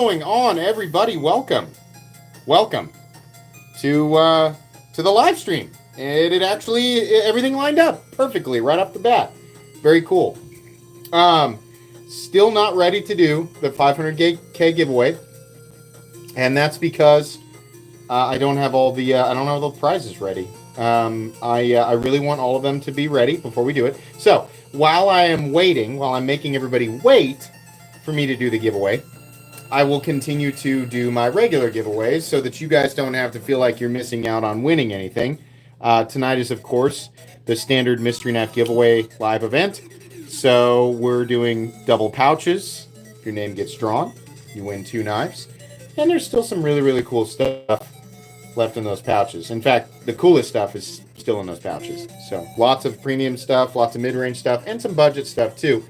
going on, everybody? Welcome to the live stream. It actually everything lined up perfectly right off the bat. Very cool. Still not ready to do the 500K giveaway, and that's because I don't have all the prizes ready. I really want all of them to be ready before we do it. So while I'm making everybody wait for me to do the giveaway, I will continue to do my regular giveaways so that you guys don't have to feel like you're missing out on winning anything. Tonight is, of course, the standard Mystery Knife giveaway live event. So we're doing double pouches. If your name gets drawn, you win 2 knives. And there's still some really, really cool stuff left in those pouches. In fact, the coolest stuff is still in those pouches. So lots of premium stuff, lots of mid-range stuff, and some budget stuff too.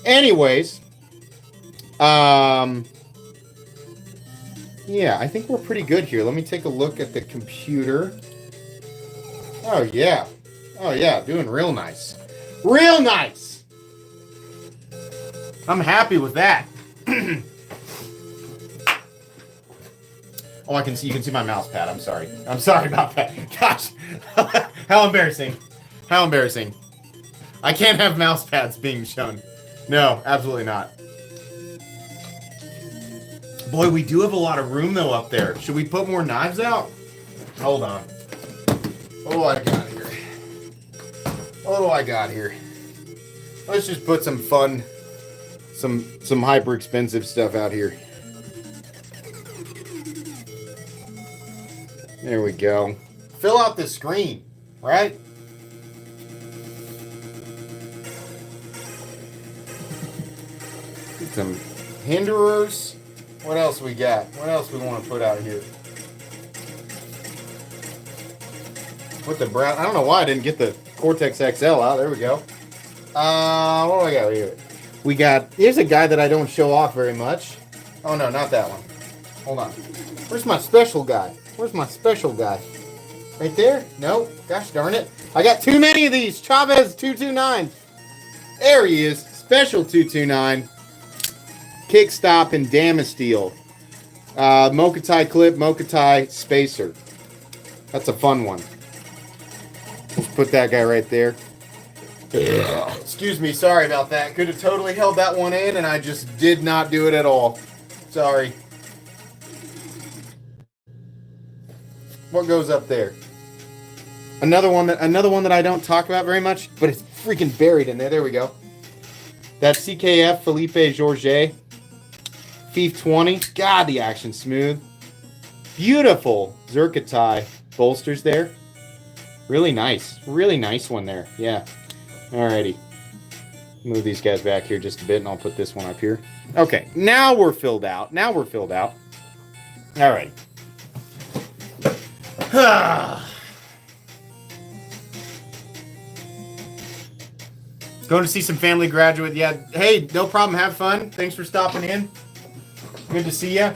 Anyways, yeah, I think we're pretty good here. Let me take a look at the computer. Oh yeah, doing real nice. Real nice. I'm happy with that. Oh, you can see my mouse pad. I'm sorry about that. Gosh, how embarrassing. How embarrassing. I can't have mouse pads being shown. No, absolutely not. Boy, we do have a lot of room though up there. Should we put more knives out? Hold on. What do I got here? Let's just put some fun, some hyper expensive stuff out here. There we go. Fill out the screen, right? Get some hinderers. What else we got? What else we want to put out here? Put the brown. I don't know why I didn't get the Cortex XL out. There we go. What do I got here? Here's a guy that I don't show off very much. Oh no, not that one. Hold on. Where's my special guy? Where's my special guy? Right there? No. Gosh darn it. I got too many of these. Chavez 229. There he is. Special 229. Kickstop and Damasteel. Mokatai clip, Mokatai spacer. That's a fun one. Let's put that guy right there. Excuse me, sorry about that. Could have totally held that one in, and I just did not do it at all. Sorry. What goes up there? Another one that I don't talk about very much, but it's freaking buried in there. There we go. That's CKF Felipe Georget. Thief 20. God, the action's smooth. Beautiful Zerkatai bolsters there. Really nice. Really nice one there. Yeah. Alrighty. Move these guys back here just a bit, and I'll put this one up here. Okay. Now we're filled out. Alright. Going to see some family graduate. Yeah. Hey, no problem. Have fun. Thanks for stopping in. Good to see ya.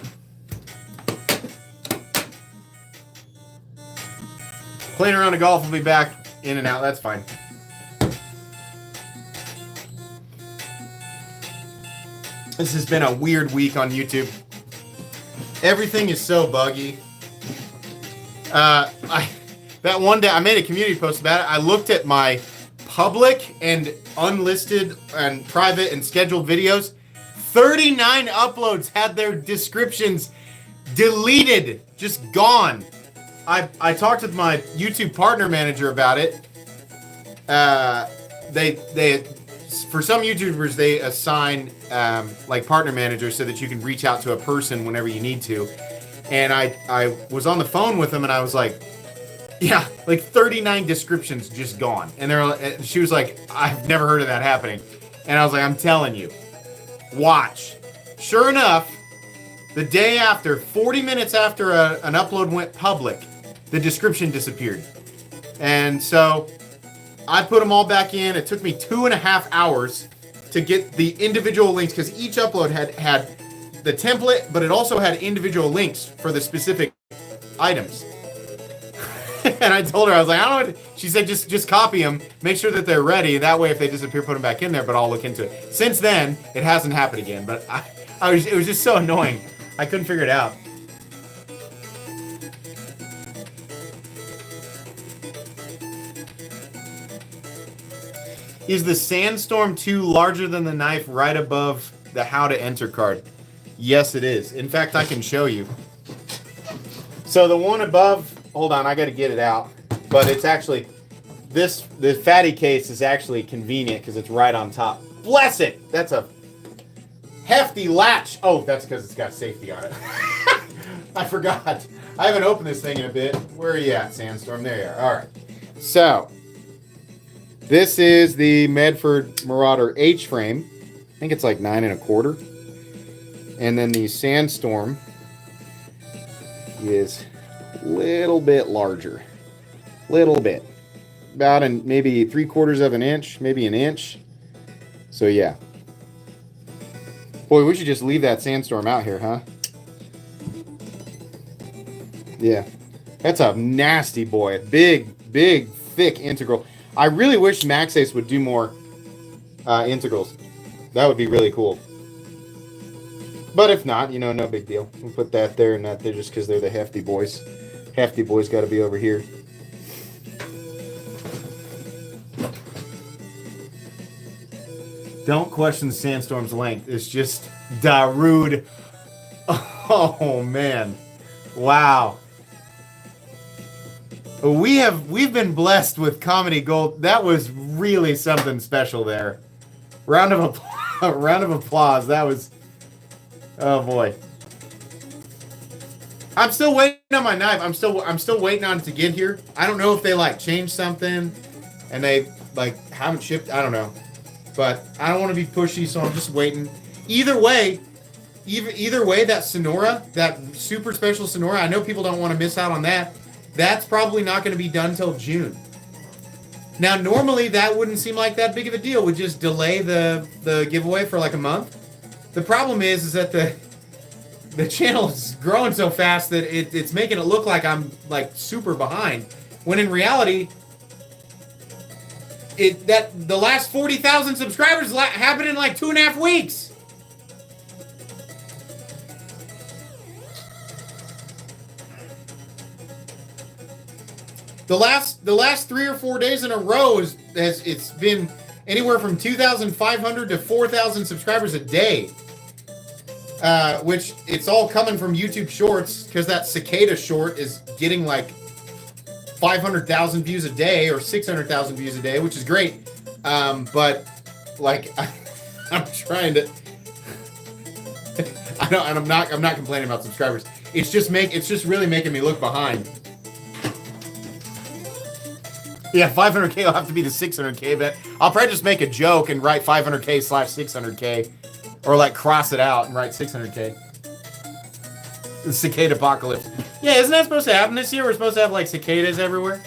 Playing around a golf, we'll be back in and out. That's fine. This has been a weird week on YouTube. Everything is so buggy. That one day I made a community post about it. I looked at my public and unlisted and private and scheduled videos. 39 uploads had their descriptions deleted, just gone. I talked with my YouTube partner manager about it. They for some YouTubers they assign like partner managers so that you can reach out to a person whenever you need to. And I was on the phone with them and I was like, yeah, like 39 descriptions just gone. And she was like, I've never heard of that happening. And I was like, I'm telling you. Watch. Sure enough, the day after, 40 minutes after an upload went public, the description disappeared. And so I put them all back in. It took me 2.5 hours to get the individual links because each upload had the template, but it also had individual links for the specific items. And I told her, I was like, I don't know. She said, just copy them, make sure that they're ready. That way, if they disappear, put them back in there, but I'll look into it. Since then, it hasn't happened again, but It was just so annoying. I couldn't figure it out. Is the Sandstorm 2 larger than the knife right above the How to Enter card? Yes, it is. In fact, I can show you. So the one above, hold on, I got to get it out. But it's actually, the fatty case is actually convenient because it's right on top. Bless it! That's a hefty latch. Oh, that's because it's got safety on it. I forgot. I haven't opened this thing in a bit. Where are you at, Sandstorm? There you are. All right. So, this is the Medford Marauder H-frame. I think it's like 9 1/4. And then the Sandstorm is a little bit larger. Little bit. About maybe 3/4 of an inch, maybe an inch. So yeah. Boy, we should just leave that Sandstorm out here, huh? Yeah. That's a nasty boy. Big, thick integral. I really wish Maxas would do more integrals. That would be really cool. But if not, you know, no big deal. We'll put that there and that there just because they're the Hefty boys. Hefty boys got to be over here. Don't question the Sandstorm's length. It's just Darude. Oh, man. Wow. We've been blessed with comedy gold. That was really something special there. Round of applause. That was, oh boy. I'm still waiting on my knife. I'm still waiting on it to get here. I don't know if they like changed something and they like haven't shipped. I don't know. But I don't want to be pushy, so I'm just waiting. Either way, that Sonora, that super special Sonora, I know people don't want to miss out on that. That's probably not going to be done till June. Now, normally that wouldn't seem like that big of a deal. We'd just delay the giveaway for like a month. The problem is that the channel is growing so fast that it's making it look like I'm like super behind. When in reality, the last 40,000 subscribers happened in like 2.5 weeks. The last 3 or 4 days in a row it's been anywhere from 2,500 to 4,000 subscribers a day. Which it's all coming from YouTube Shorts because that cicada short is getting like 500,000 views a day or 600,000 views a day, which is great. But like I'm trying to I'm not complaining about subscribers. It's just really making me look behind. Yeah, 500K will have to be the 600K bet. I'll probably just make a joke and write 500K/600K. Or like cross it out and write 600K. The cicada apocalypse. Yeah, isn't that supposed to happen this year? We're supposed to have like cicadas everywhere.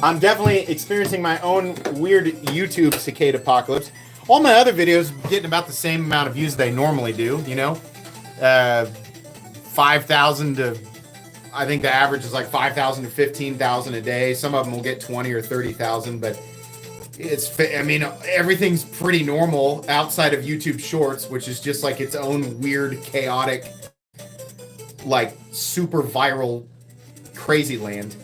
I'm definitely experiencing my own weird YouTube cicada apocalypse. All my other videos getting about the same amount of views they normally do, you know? 5,000 to... I think the average is like 5,000 to 15,000 a day. Some of them will get 20 or 30,000, but everything's pretty normal outside of YouTube Shorts, which is just like its own weird, chaotic, like super viral crazy land.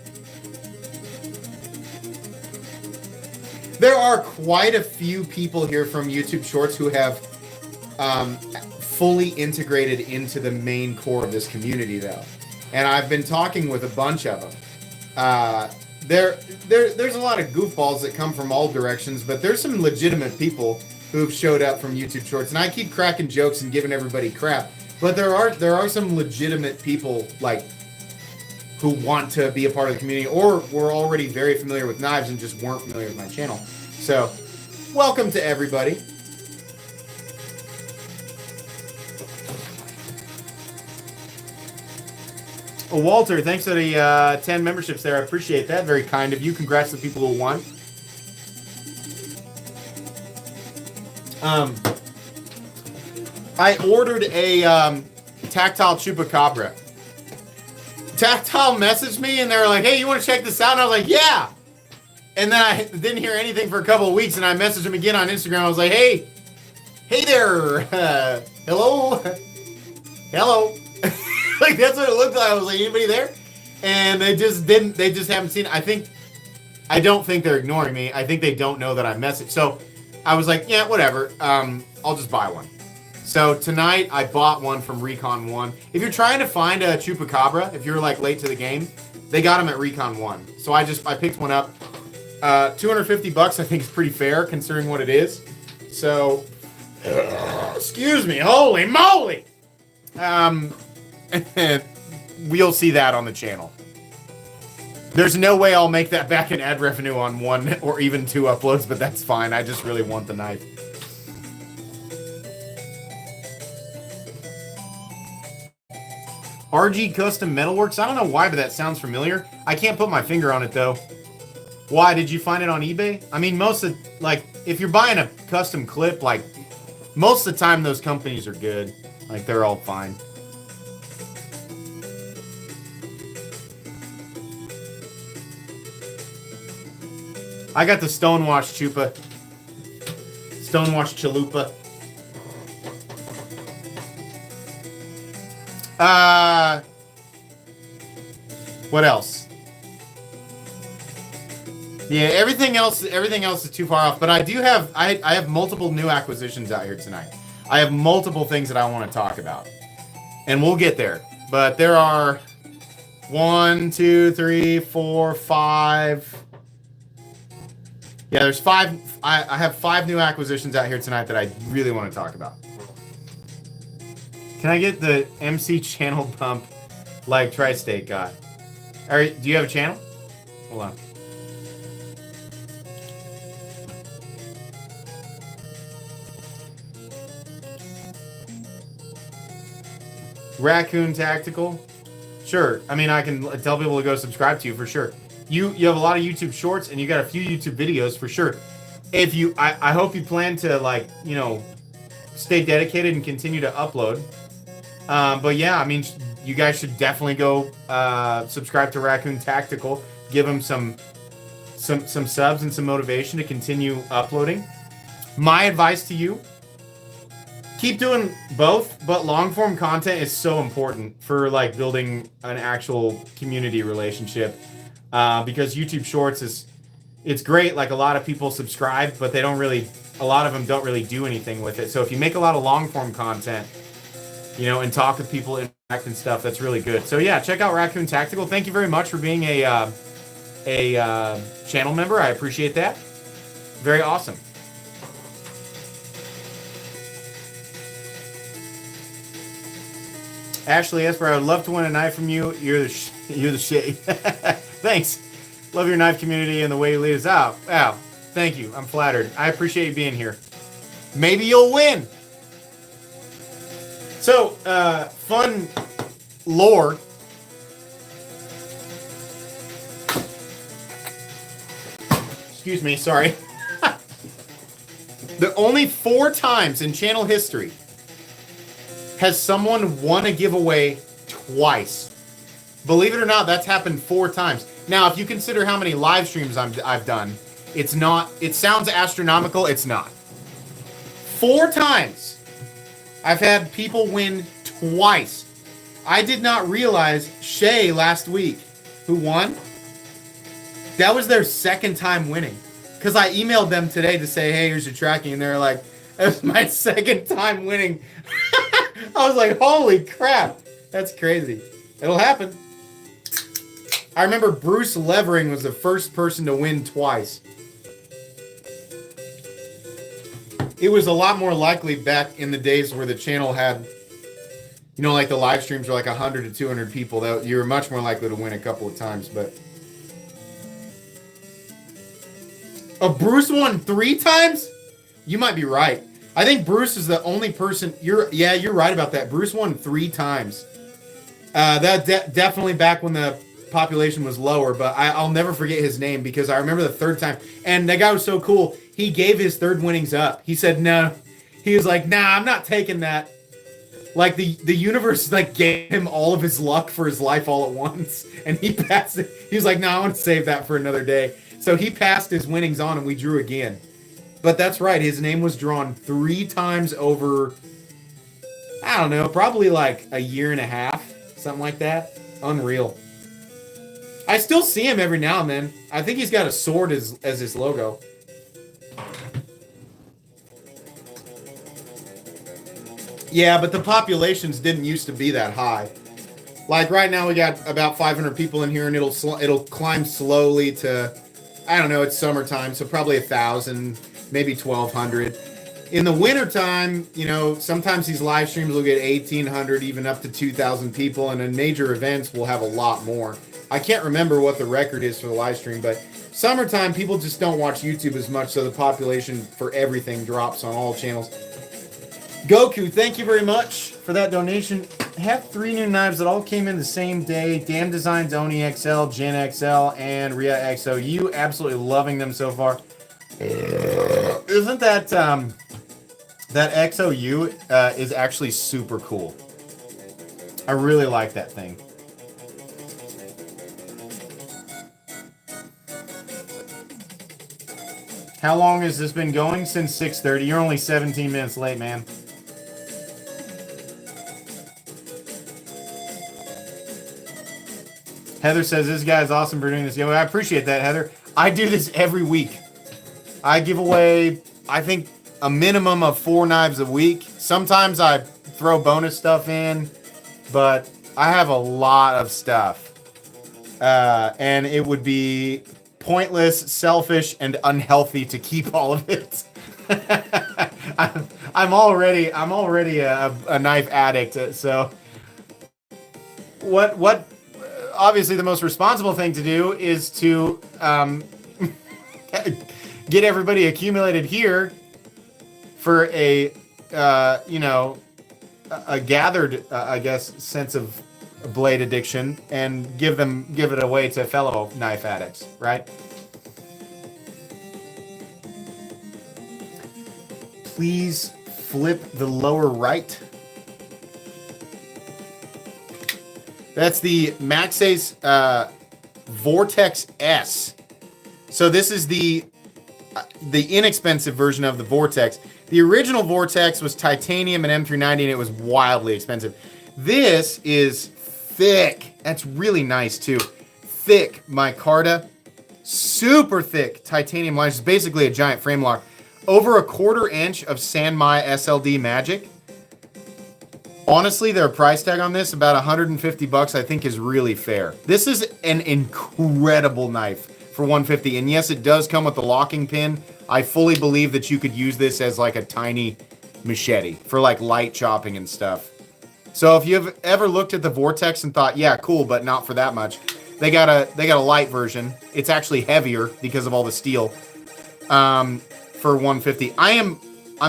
There are quite a few people here from YouTube Shorts who have fully integrated into the main core of this community, though. And I've been talking with a bunch of them. There's a lot of goofballs that come from all directions, but there's some legitimate people who've showed up from YouTube Shorts. And I keep cracking jokes and giving everybody crap, but there are some legitimate people like who want to be a part of the community or were already very familiar with knives and just weren't familiar with my channel. So, welcome to everybody. Oh, Walter, thanks for the 10 memberships there. I appreciate that. Very kind of you. Congrats to the people who won. I ordered a Tactile Chupacabra. Tactile messaged me and they were like, hey, you want to check this out? And I was like, yeah. And then I didn't hear anything for a couple of weeks and I messaged him again on Instagram. I was like, hey, hey there, hello, hello. Like, that's what it looked like. I was like, anybody there? And they just didn't, they just haven't seen it. I don't think they're ignoring me. I think they don't know that I messaged. So I was like, yeah, whatever. I'll just buy one. So tonight I bought one from Recon 1. If you're trying to find a Chupacabra, if you're like late to the game, they got them at Recon 1. So I picked one up. $250 I think is pretty fair considering what it is. So, excuse me, holy moly! We'll see that on the channel. There's no way I'll make that back in ad revenue on 1 or even 2 uploads, but that's fine. I just really want the knife. RG Custom Metalworks? I don't know why, but that sounds familiar. I can't put my finger on it, though. Why? Did you find it on eBay? I mean, most of, like, if you're buying a custom clip, like, most of the time those companies are good. Like, they're all fine. I got the Stonewash Chupa. Stonewash Chalupa. What else? Yeah, everything else is too far off. But I do have, I have multiple new acquisitions out here tonight. I have multiple things that I want to talk about. And we'll get there. But there are 1, 2, 3, 4, 5. Yeah, there's 5. I have 5 new acquisitions out here tonight that I really want to talk about. Can I get the MC channel pump like Tri-State got? Do you have a channel? Hold on. Raccoon Tactical? Sure. I mean, I can tell people to go subscribe to you for sure. You have a lot of YouTube shorts and you got a few YouTube videos for sure. If you, I hope you plan to, like, you know, stay dedicated and continue to upload. But yeah, I mean, you guys should definitely go subscribe to Raccoon Tactical. Give him some subs and some motivation to continue uploading. My advice to you: keep doing both, but long form content is so important for like building an actual community relationship. Because YouTube Shorts it's great. Like, a lot of people subscribe, but they don't really, a lot of them don't really do anything with it. So if you make a lot of long form content, you know, and talk with people, interact and stuff, that's really good. So yeah, check out Raccoon Tactical. Thank you very much for being a channel member. I appreciate that. Very awesome. Ashley Esper, I would love to win a knife from you. You're the shit. Thanks. Love your knife community and the way you lead us out. Wow. Thank you. I'm flattered. I appreciate you being here. Maybe you'll win. So, fun lore. Excuse me, sorry. The only 4 times in channel history has someone won a giveaway twice. Believe it or not, that's happened 4 times. Now, if you consider how many live streams I've done, it's not, it sounds astronomical, it's not. 4 times I've had people win twice. I did not realize Shay last week, who won, that was their 2nd time winning. Because I emailed them today to say, hey, here's your tracking, and they're like, that's my 2nd time winning. I was like, holy crap, that's crazy. It'll happen. I remember Bruce Levering was the first person to win twice. It was a lot more likely back in the days where the channel had, you know, like the live streams were like 100 to 200 people. That you were much more likely to win a couple of times. But Bruce won 3 times? You might be right. I think Bruce is the only person. You're right about that. Bruce won 3 times. Definitely back when the population was lower, but I'll never forget his name because I remember the 3rd time. And that guy was so cool. He gave his 3rd winnings up. He said no. He was like, nah, I'm not taking that. Like the universe like gave him all of his luck for his life all at once, and he passed it. He was like, no, I want to save that for another day. So he passed his winnings on, and we drew again. But that's right. His name was drawn 3 times over, I don't know, probably like a year and a half, something like that. Unreal. I still see him every now and then. I think he's got a sword as his logo. Yeah, but the populations didn't used to be that high. Like right now, we got about 500 people in here, and it'll climb slowly to, I don't know, it's summertime, so probably 1,000, maybe 1,200. In the wintertime, you know, sometimes these live streams will get 1,800, even up to 2,000 people, and in major events, we'll have a lot more. I can't remember what the record is for the live stream, but summertime, people just don't watch YouTube as much, so the population for everything drops on all channels. Goku, thank you very much for that donation. Have 3 new knives that all came in the same day. Damn Designs, Oni XL, Gen XL, and Rhea XOU. Absolutely loving them so far. Isn't that, that XOU is actually super cool. I really like that thing. How long has this been going? Since 6:30. You're only 17 minutes late, man. Heather says, this guy is awesome for doing this. I appreciate that, Heather. I do this every week. I give away, I think, a minimum of 4 knives a week. Sometimes I throw bonus stuff in, but I have a lot of stuff. And it would be pointless, selfish, and unhealthy to keep all of it. I'm already a knife addict, so what obviously the most responsible thing to do is to get everybody accumulated here for a you know, a gathered I guess sense of blade addiction, and give it away to fellow knife addicts, right? Please flip the lower right. That's the Maxas Vortex S. So this is the inexpensive version of the Vortex. The original Vortex was titanium and M390, and it was wildly expensive. This is thick. That's really nice too. Thick micarta, super thick titanium line. It's basically a giant frame lock. Over 1/4 inch of Sanmai SLD magic. Honestly, their price tag on this, about 150 bucks, I think is really fair. This is an incredible knife for 150. And yes, it does come with the locking pin. I fully believe that you could use this as like a tiny machete for like light chopping and stuff. So if you've ever looked at the Vortex and thought, yeah, cool, but not for that much, they got a light version. It's actually heavier because of all the steel. For 150. I'm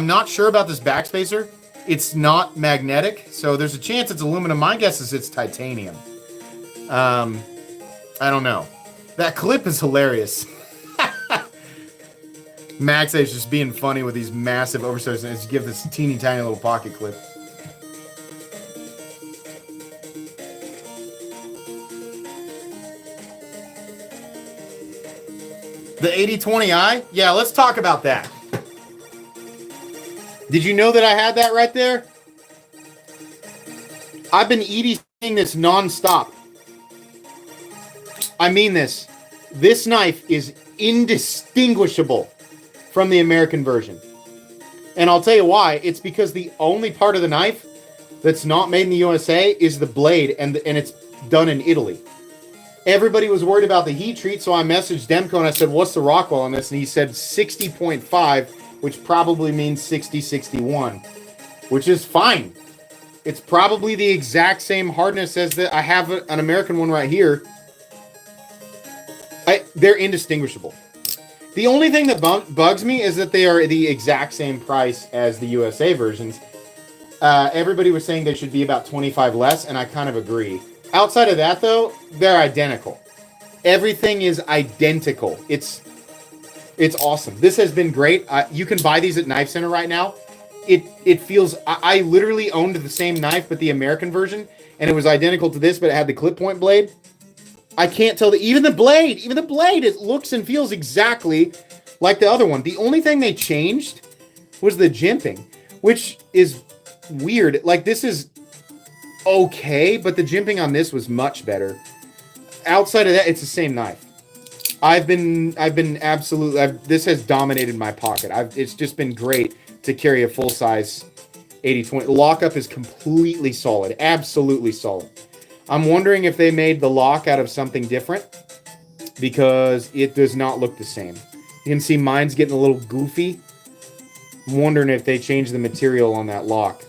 not sure about this backspacer. It's not magnetic, so there's a chance it's aluminum. My guess is it's titanium. I don't know. That clip is hilarious. Max is just being funny with these massive oversized, and give this teeny tiny little pocket clip. The 8020i? Yeah, let's talk about that. Did you know that I had that right there? I've been EDCing this non-stop. I mean this. This knife is indistinguishable from the American version. And I'll tell you why. It's because the only part of the knife that's not made in the USA is the blade, and it's done in Italy. Everybody was worried about the heat treat, so I messaged Demco and I said, what's the Rockwell on this? And he said 60.5, which probably means 6061, which is fine. It's probably the exact same hardness as the, I have an American one right here. They're indistinguishable. The only thing that bugs me is that they are the exact same price as the USA versions. Everybody was saying they should be about 25 less, and I kind of agree. Outside of that, though, they're identical. Everything is identical. It's awesome. This has been great. You can buy these at Knife Center right now. It feels... I literally owned the same knife, but the American version, and it was identical to this, but it had the clip point blade. I can't tell... Even the blade, it looks and feels exactly like the other one. The only thing they changed was the jimping, which is weird. Like, this is okay, but the jimping on this was much better. Outside of that, it's the same knife. I've been absolutely, this has dominated my pocket. It's just been great to carry a full-size 80-20. Lockup is completely solid, absolutely solid. I'm wondering if they made the lock out of something different, because it does not look the same. You can see mine's getting a little goofy. I'm wondering if they changed the material on that lock.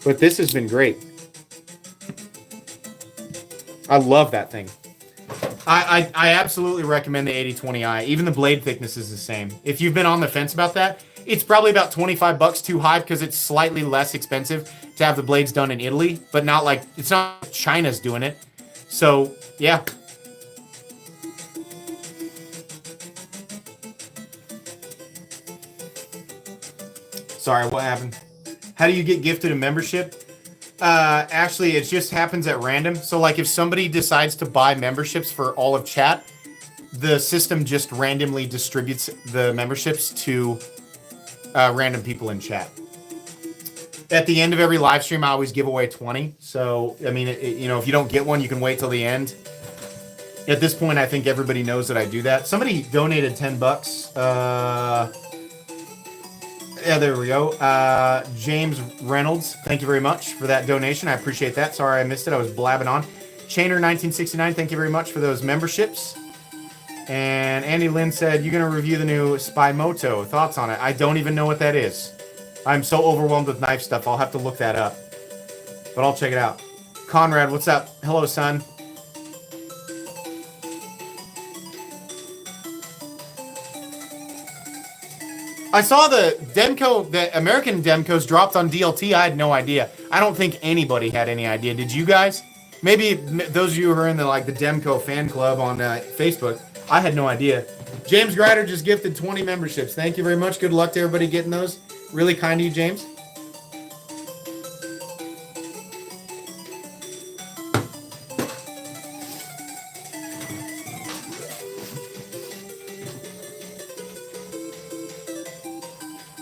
But this has been great. I love that thing. I absolutely recommend the 80-20i. Even the blade thickness is the same. If you've been on the fence about that, it's probably about 25 bucks too high, because it's slightly less expensive to have the blades done in Italy, but not like, it's not like China's doing it. So, yeah. Sorry, what happened? How do you get gifted a membership? Actually, it just happens at random. So, like, if somebody decides to buy memberships for all of chat, the system just randomly distributes the memberships to random people in chat. At the end of every live stream, I always give away 20. So, I mean, you know, if you don't get one, you can wait till the end. At this point, I think everybody knows that I do that. Somebody donated 10 bucks. Yeah, there we go. James Reynolds, thank you very much for that donation. I appreciate that. Sorry I missed it. I was blabbing on. Chainer1969, thank you very much for those memberships. And Andy Lynn said, you're going to review the new Spy Moto. Thoughts on it? I don't even know what that is. I'm so overwhelmed with knife stuff. I'll have to look that up. But I'll check it out. Conrad, what's up? Hello, son. I saw the Demco, the American Demcos dropped on DLT. I had no idea. I don't think anybody had any idea. Did you guys? Maybe those of you who are in the Demco fan club on Facebook. I had no idea. James Grider just gifted 20 memberships. Thank you very much. Good luck to everybody getting those. Really kind of you, James.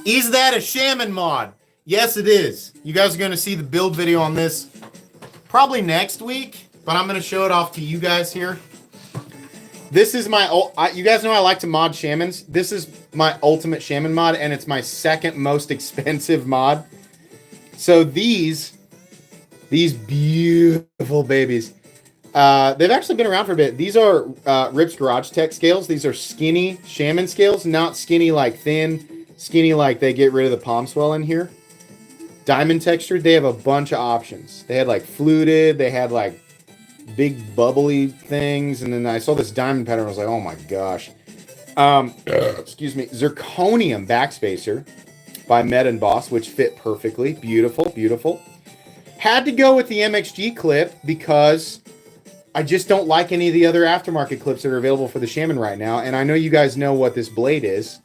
Is that a Shaman mod? Yes, it is. You guys are going to see the build video on this probably next week, but I'm going to show it off to you guys here. This is my, you guys know I like to mod Shamans. This is my ultimate Shaman mod, and it's my second most expensive mod. So these beautiful babies, they've actually been around for a bit. These are Rip's Garage Tech scales. These are skinny Shaman scales, not skinny like thin. Skinny like they get rid of the palm swell in here. Diamond textured, they have a bunch of options. They had like fluted, they had like big bubbly things, and then I saw this diamond pattern, I was like, oh my gosh. Excuse me. Zirconium backspacer by Med and Boss, which fit perfectly. Beautiful, beautiful. Had to go with the MXG clip because I just don't like any of the other aftermarket clips that are available for the Shaman right now, and I know you guys know what this blade is.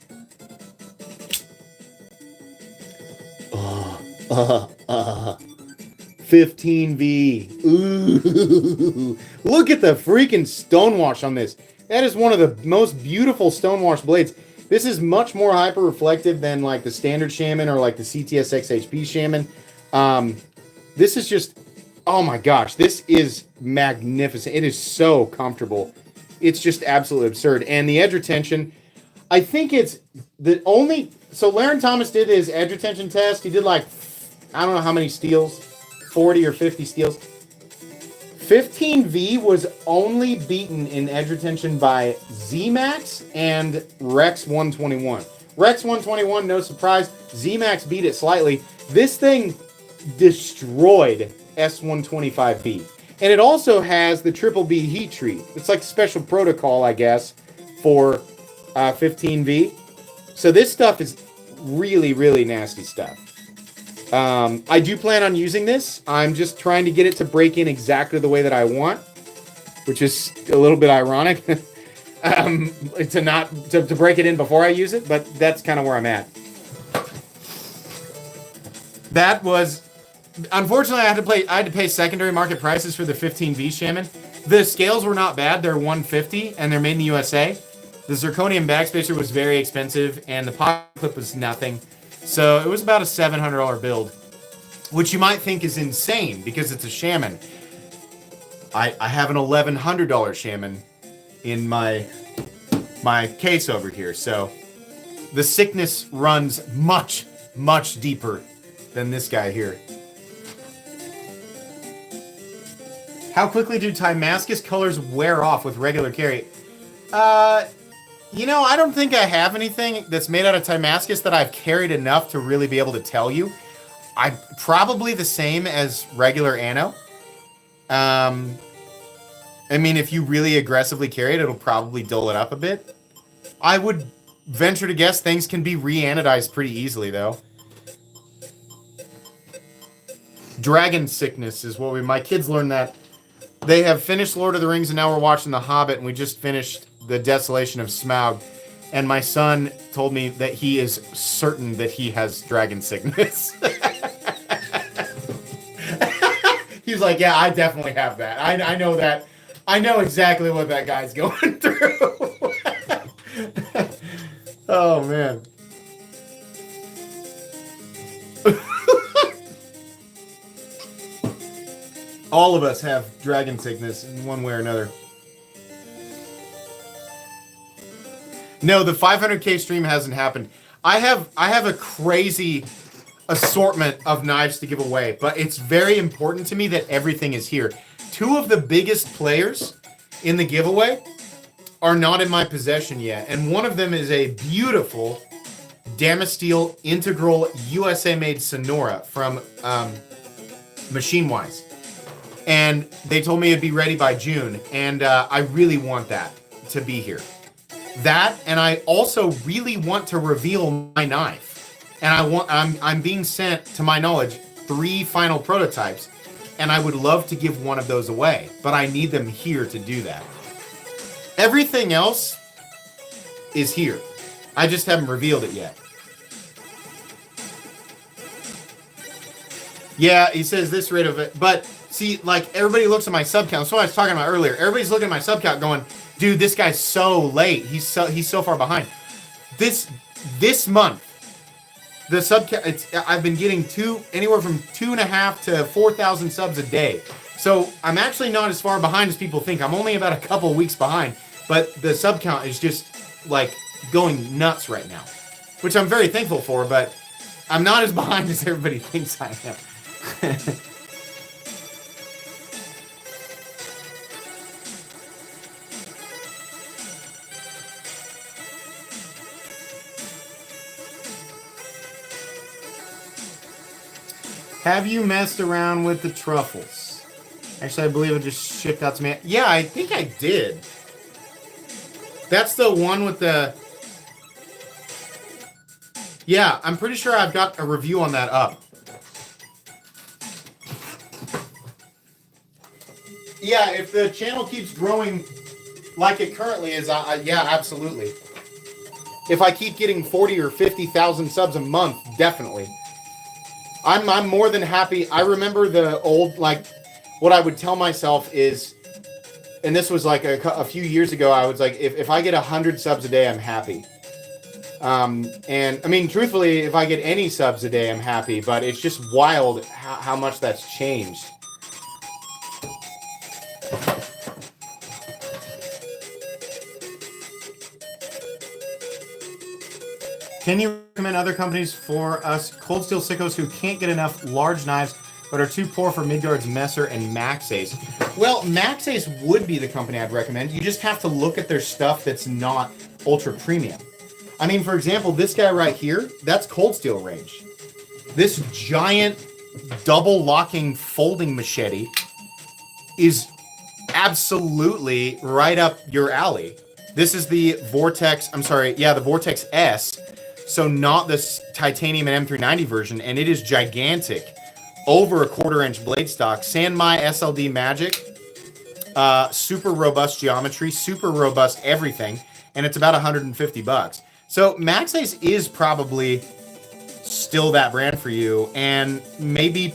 15V. Ooh. Look at the freaking stonewash on this. That is one of the most beautiful stonewash blades. This is much more hyper reflective than like the standard Shaman or like the CTS XHP Shaman. This is just, oh my gosh, this is magnificent. It is so comfortable. It's just absolutely absurd. And the edge retention, I think it's the only, so Laren Thomas did his edge retention test. He did like, I don't know how many steals, 40 or 50 steals. 15V was only beaten in edge retention by Z-Max and Rex 121. Rex 121, no surprise. Z-Max beat it slightly. This thing destroyed S125B. And it also has the triple B heat treat. It's like a special protocol, I guess, for 15V. So this stuff is really, really nasty stuff. I do plan on using this. I'm just trying to get it to break in exactly the way that I want, which is a little bit ironic to break it in before I use it, but that's kind of where I'm at. That was, unfortunately, I had to pay secondary market prices for the 15V Shaman. The scales were not bad. They're $150 and they're made in the USA. The zirconium backspacer was very expensive, and the pocket clip was nothing. So it was about a $700 build, which you might think is insane because it's a Shaman. I have an $1,100 Shaman in my case over here, so the sickness runs much, much deeper than this guy here. How quickly do Timascus colors wear off with regular carry? You know, I don't think I have anything that's made out of Timascus that I've carried enough to really be able to tell you. I'm probably the same as regular Anno. I mean, if you really aggressively carry it, it'll probably dull it up a bit. I would venture to guess things can be re-anodized pretty easily, though. Dragon sickness is what my kids learned that. They have finished Lord of the Rings, and now we're watching The Hobbit, and we just finished The Desolation of Smaug. And my son told me that he is certain that he has dragon sickness. He's like, yeah, I definitely have that. I know that. I know exactly what that guy's going through. Oh, man. All of us have dragon sickness in one way or another. No, the 500k stream hasn't happened. I have a crazy assortment of knives to give away, but it's very important to me that everything is here. Two of the biggest players in the giveaway are not in my possession yet, and one of them is a beautiful Damasteel Integral USA-made Sonora from Machine Wise. And they told me it'd be ready by June, and I really want that to be here. That, and I also really want to reveal my knife. And I'm being sent, to my knowledge, 3 final prototypes, and I would love to give one of those away, but I need them here to do that. Everything else is here. I just haven't revealed it yet. Yeah, he says this rate of it, but see, like, everybody looks at my sub count. That's what I was talking about earlier. Everybody's looking at my sub count going, dude, this guy's so late. He's so far behind. This month, the sub count, I've been getting anywhere from 2.5 to 4,000 subs a day. So I'm actually not as far behind as people think. I'm only about a couple of weeks behind, but the sub count is just like going nuts right now, which I'm very thankful for, but I'm not as behind as everybody thinks I am. Have you messed around with the truffles? Actually, I believe it just shipped out to me. Yeah, I think I did. That's the one with the... Yeah, I'm pretty sure I've got a review on that up. Yeah, if the channel keeps growing like it currently is, yeah, absolutely. If I keep getting 40 or 50,000 subs a month, definitely. I'm more than happy. I remember the old, like, what I would tell myself is, and this was like a few years ago, I was like, if I get 100 subs a day, I'm happy. And I mean, truthfully, if I get any subs a day, I'm happy, but it's just wild how much that's changed. Can you recommend other companies for us cold steel sickos who can't get enough large knives but are too poor for Midgard's Messer and Maxas? Well, Maxas would be the company I'd recommend. You just have to look at their stuff that's not ultra premium. I mean, for example, this guy right here, that's cold steel range. This giant double locking folding machete is absolutely right up your alley. This is the Vortex, the Vortex S. So not this titanium and M390 version, and it is gigantic. Over a 1/4-inch blade stock. Sanmai SLD Magic. Super robust geometry, super robust everything, and it's about 150 bucks. So Maxas is probably still that brand for you, and maybe...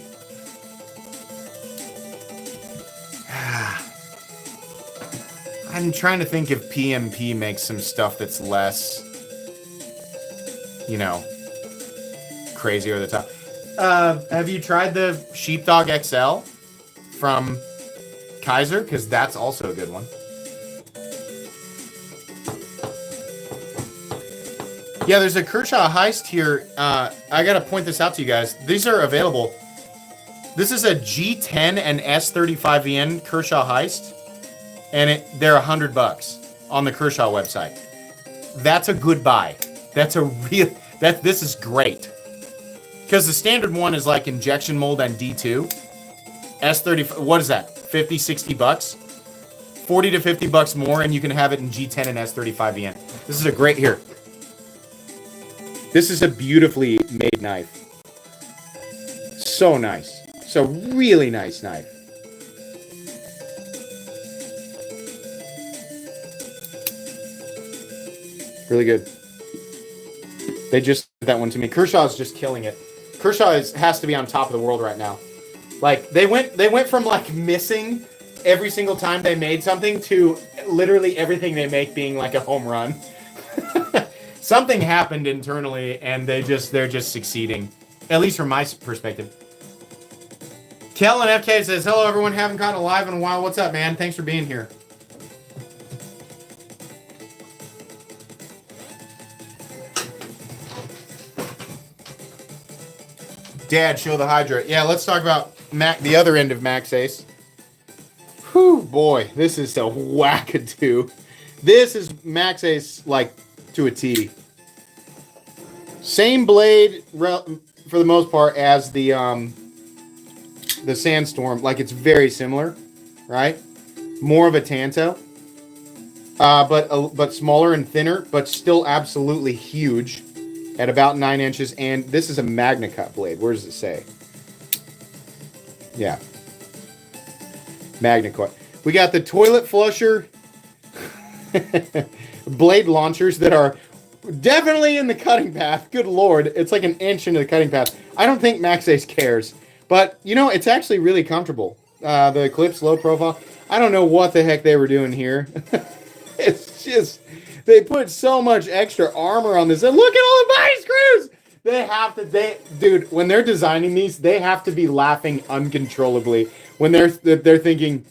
I'm trying to think if PMP makes some stuff that's less, you know, crazy over the top. Have you tried the Sheepdog XL from Kaiser? Because that's also a good one. Yeah, there's a Kershaw Heist here. I got to point this out to you guys. These are available. This is a G10 and S35VN Kershaw Heist. And they're $100 on the Kershaw website. That's a good buy. That's a real... This is great. Because the standard one is like injection mold and D2. S30... What is that? 50, 60 bucks? 40 to 50 bucks more, and you can have it in G10 and S35VN. This is a great... Here. This is a beautifully made knife. So nice. So really nice knife. Really good. They just did that one to me. Kershaw's just killing it. Kershaw has to be on top of the world right now. Like they went from like missing every single time they made something to literally everything they make being like a home run. Something happened internally and they're just succeeding. At least from my perspective. Kellen FK says, "Hello everyone, haven't caught a live in a while. What's up, man? Thanks for being here." Dad, show the Hydra. Yeah, let's talk about the other end of Max Ace. Whew, boy, this is a wackadoo. This is Max Ace, like, to a T. Same blade, for the most part, as the Sandstorm. Like, it's very similar, right? More of a Tanto. But smaller and thinner, but still absolutely huge. At about 9 inches, and this is a Magna Cup blade. Where does it say? Yeah. Magna Cup. We got the toilet flusher blade launchers that are definitely in the cutting path. Good lord, it's like an inch into the cutting path. I don't think Max Ace cares, but you know, it's actually really comfortable. The Eclipse low profile. I don't know what the heck they were doing here. It's just... They put so much extra armor on this. And look at all the body screws! Dude, when they're designing these, they have to be laughing uncontrollably. When they're thinking,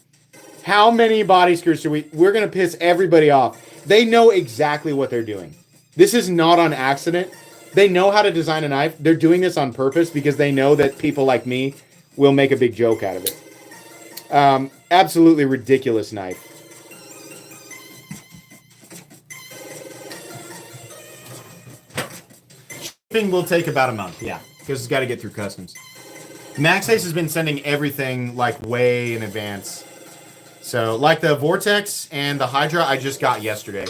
how many body screws we're going to piss everybody off. They know exactly what they're doing. This is not on accident. They know how to design a knife. They're doing this on purpose because they know that people like me will make a big joke out of it. Absolutely ridiculous knife. Shipping will take about a month, yeah, because it's got to get through customs. Max Ace has been sending everything like way in advance. So, like the Vortex and the Hydra, I just got yesterday.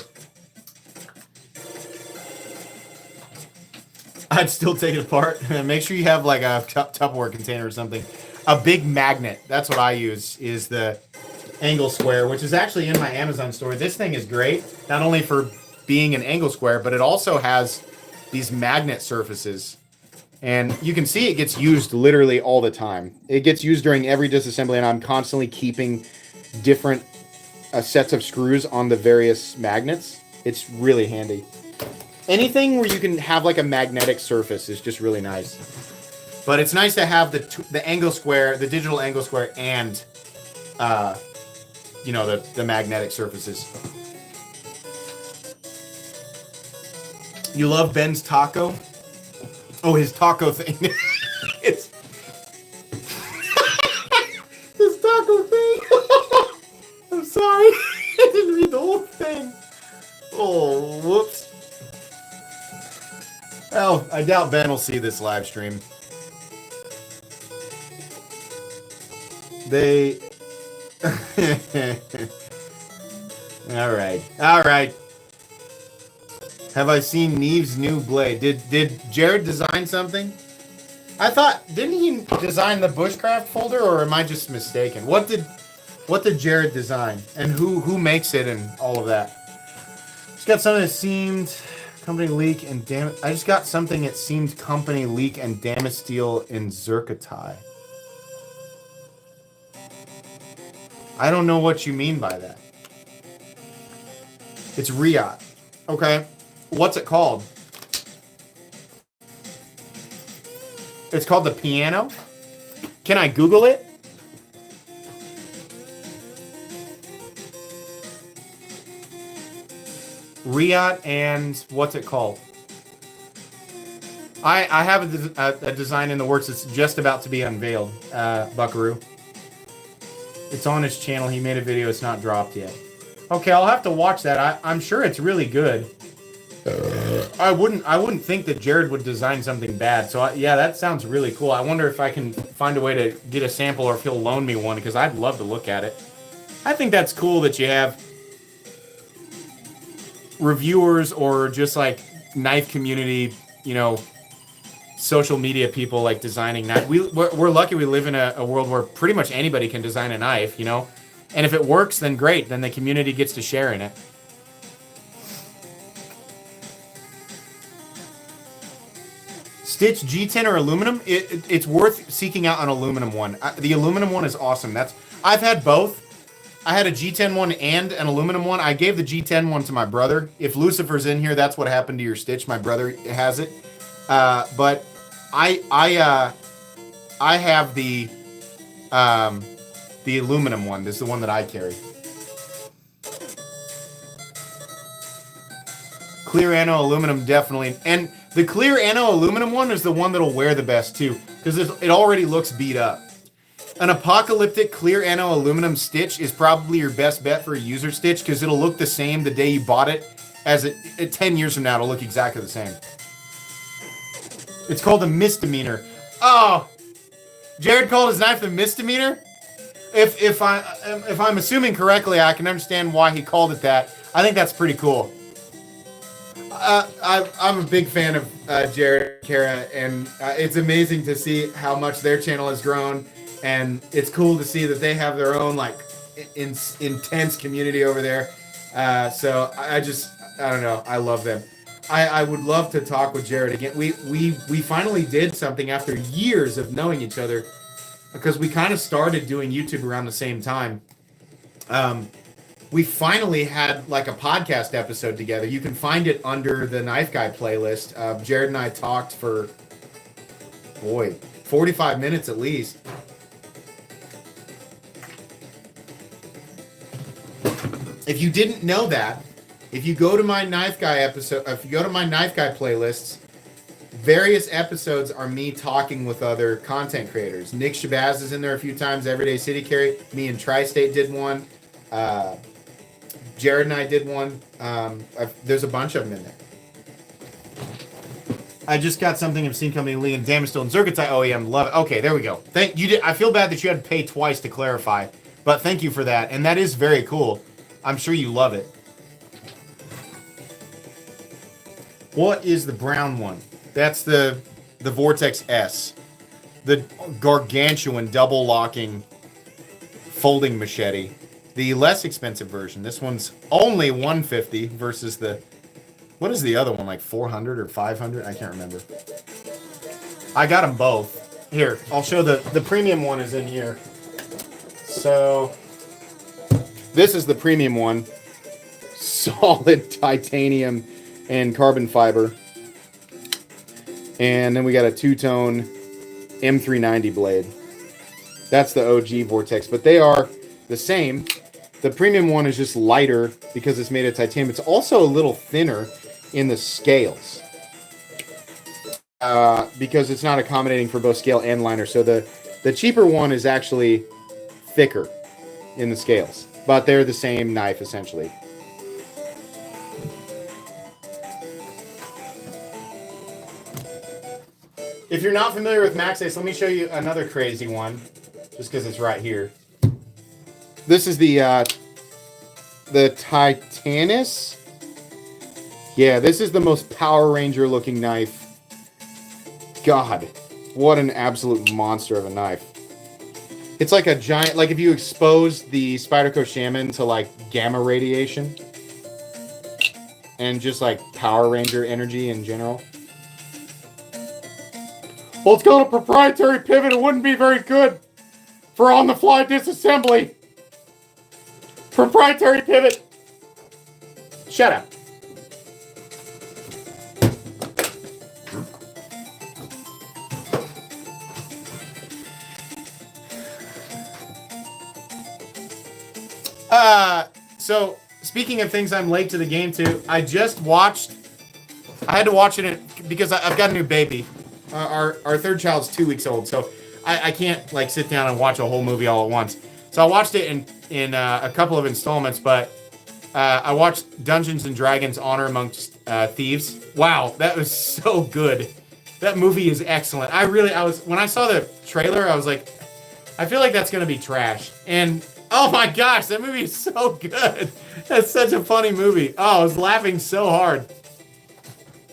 I'd still take it apart. Make sure you have like a Tupperware container or something. A big magnet. That's what I use. Is the angle square, which is actually in my Amazon store. This thing is great, not only for being an angle square, but it also has these magnet surfaces, and you can see it gets used literally all the time. It gets used during every disassembly, and I'm constantly keeping different sets of screws on the various magnets. It's really handy. Anything where you can have like a magnetic surface is just really nice. But it's nice to have the angle square, the digital angle square, and you know, the magnetic surfaces. You love Ben's taco? Oh, his taco thing. It's his taco thing. I'm sorry. I didn't read the whole thing. Oh, whoops. Well, I doubt Ben will see this live stream. They... All right. Have I seen Neve's new blade? Did Jared design something? I thought, didn't he design the Bushcraft folder, or am I just mistaken? What did Jared design, and who makes it and all of that? Just got something that seemed company leak and damn. I just got something that seemed company leak and Damasteel in Zerkatai. I don't know what you mean by that. It's Riot. Okay. What's it called? It's called the piano. Can I Google it? Riot and what's it called? I have a design in the works that's just about to be unveiled, Buckaroo. It's on his channel. He made a video. It's not dropped yet. Okay, I'll have to watch that. I'm sure it's really good. I wouldn't think that Jared would design something bad. So yeah, that sounds really cool. I wonder if I can find a way to get a sample or if he'll loan me one because I'd love to look at it. I think that's cool that you have reviewers or just like knife community, you know, social media people like designing knife. We're lucky we live in a world where pretty much anybody can design a knife, you know? And if it works, then great. Then the community gets to share in it. Stitch G10 or aluminum? It's worth seeking out an aluminum one. The aluminum one is awesome. I've had both. I had a G10 one and an aluminum one. I gave the G10 one to my brother. If Lucifer's in here, that's what happened to your Stitch. My brother has it. But I have the aluminum one. This is the one that I carry. Clear ano aluminum, definitely. And the clear ano aluminum one is the one that'll wear the best too, because it already looks beat up. An apocalyptic clear ano aluminum stitch is probably your best bet for a user stitch because it'll look the same the day you bought it as 10 years from now. It'll look exactly the same. It's called a misdemeanor. Oh, Jared called his knife a misdemeanor? If I'm assuming correctly, I can understand why he called it that. I think that's pretty cool. I'm a big fan of Jared and Kara, and it's amazing to see how much their channel has grown, and it's cool to see that they have their own like intense community over there. So I don't know, I love them. I would love to talk with Jared again. We finally did something after years of knowing each other, because we kind of started doing YouTube around the same time. We finally had like a podcast episode together. You can find it under the Knife Guy playlist. Jared and I talked for, 45 minutes at least. If you didn't know that, if you go to my Knife Guy episode, if you go to my Knife Guy playlists, various episodes are me talking with other content creators. Nick Shabazz is in there a few times. Everyday City Carry. Me and Tri-State did one. Jared and I did one. There's a bunch of them in there. I just got something I've seen coming in Damage Still and Circuits. OEM, love it. Okay, there we go. Thank you. I feel bad that you had to pay twice to clarify, but thank you for that. And that is very cool. I'm sure you love it. What is the brown one? That's the Vortex S. The gargantuan double locking folding machete. The less expensive version. This one's only $150 versus the... What is the other one? Like $400 or $500? I can't remember. I got them both. Here, I'll show the premium one is in here. So, this is the premium one. Solid titanium and carbon fiber. And then we got a two-tone M390 blade. That's the OG Vortex, but they are the same. The premium one is just lighter because it's made of titanium. It's also a little thinner in the scales because it's not accommodating for both scale and liner. So the cheaper one is actually thicker in the scales, but they're the same knife essentially. If you're not familiar with Maxas, let me show you another crazy one, just because it's right here. This is the Titanus. Yeah, this is the most Power Ranger looking knife. God, what an absolute monster of a knife. It's like a giant, like if you expose the Spyderco Shaman to like gamma radiation and just like Power Ranger energy in general. Well, it's got a proprietary pivot. It wouldn't be very good for on-the-fly disassembly. Proprietary pivot. Shut up. So speaking of things I'm late to the game to, I had to watch it because I've got a new baby. Our third child's 2 weeks old, so I can't like sit down and watch a whole movie all at once. So I watched it in a couple of installments, but I watched Dungeons and Dragons: Honor Amongst Thieves. Wow, that was so good. That movie is excellent. When I saw the trailer, I was like, I feel like that's gonna be trash. And oh my gosh, that movie is so good. That's such a funny movie. Oh, I was laughing so hard.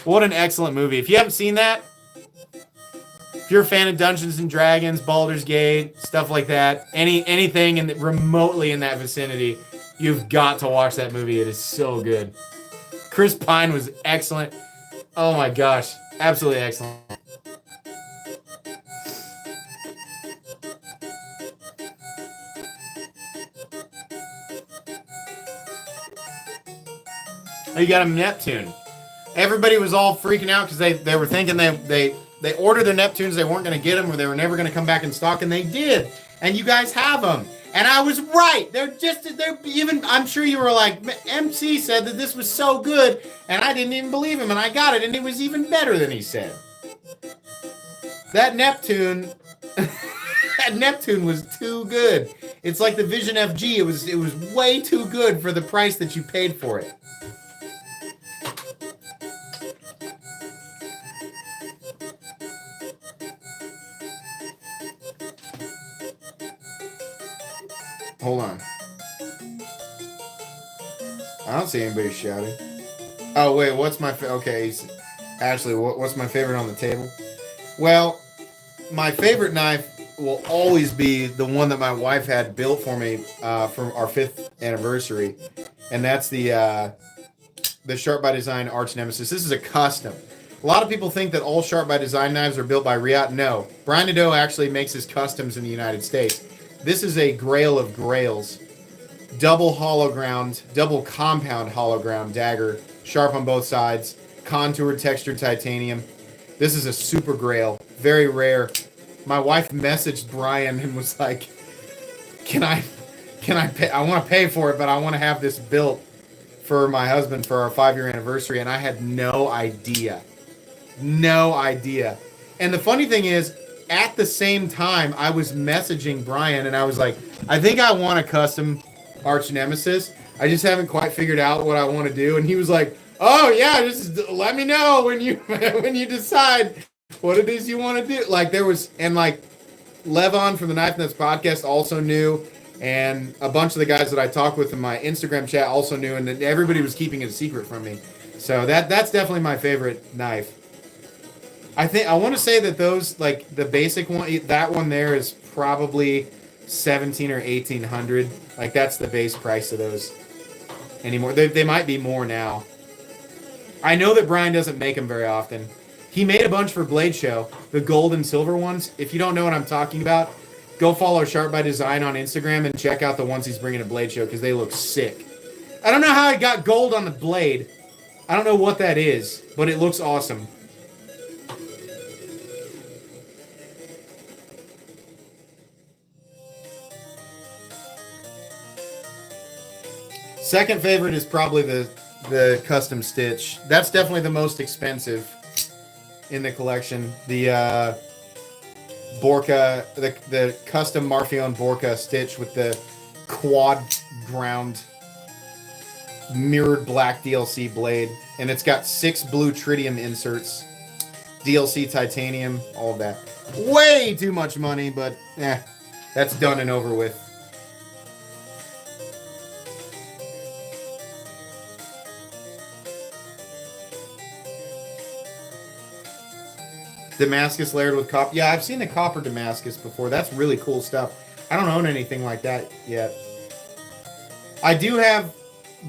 What an excellent movie. If you haven't seen that, if you're a fan of Dungeons and Dragons, Baldur's Gate, stuff like that, anything remotely in that vicinity, you've got to watch that movie. It is so good. Chris Pine was excellent. Oh my gosh, absolutely excellent. Oh, you got a Neptune. Everybody was all freaking out because they were thinking they ordered the Neptunes, they weren't going to get them, or they were never going to come back in stock, and they did. And you guys have them. And I was right. They're even, I'm sure you were like, MC said that this was so good, and I didn't even believe him, and I got it, and it was even better than he said. That Neptune, that Neptune was too good. It's like the Vision FG. It was way too good for the price that you paid for it. Hold on. I don't see anybody shouting. Oh, wait, what's my... Okay, Ashley, what's my favorite on the table? Well, my favorite knife will always be the one that my wife had built for me for our 5th anniversary. And that's the Sharp by Design Arch Nemesis. This is a custom. A lot of people think that all Sharp by Design knives are built by Riot. No. Brian Nadeau actually makes his customs in the United States. This is a grail of grails. Double hollow ground, double compound hollow ground dagger. Sharp on both sides. Contoured textured titanium. This is a super grail. Very rare. My wife messaged Brian and was like, can I pay? I want to pay for it, but I want to have this built for my husband for our 5-year anniversary. And I had no idea. No idea. And the funny thing is, at the same time, I was messaging Brian, and I was like, I think I want a custom Arch Nemesis. I just haven't quite figured out what I want to do. And he was like, oh, yeah, just let me know when you decide what it is you want to do. Like, there was, and like, Levon from the Knife Nuts podcast also knew, and a bunch of the guys that I talked with in my Instagram chat also knew, and everybody was keeping it a secret from me. So that's definitely my favorite knife. I want to say that those, like the basic one, that one there is probably 17 or 1800. Like that's the base price of those anymore. They might be more now. I know that Brian doesn't make them very often. He made a bunch for Blade Show, the gold and silver ones. If you don't know what I'm talking about, go follow Sharp by Design on Instagram and check out the ones he's bringing to Blade Show because they look sick. I don't know how I got gold on the blade. I don't know what that is, but it looks awesome. Second favorite is probably the custom stitch. That's definitely the most expensive in the collection. The Borka, the custom Marfion Borka stitch with the quad ground mirrored black DLC blade, and it's got 6 blue tritium inserts, DLC titanium, all of that. Way too much money, but that's done and over with. Damascus layered with copper. Yeah, I've seen the copper Damascus before. That's really cool stuff. I don't own anything like that yet. I do have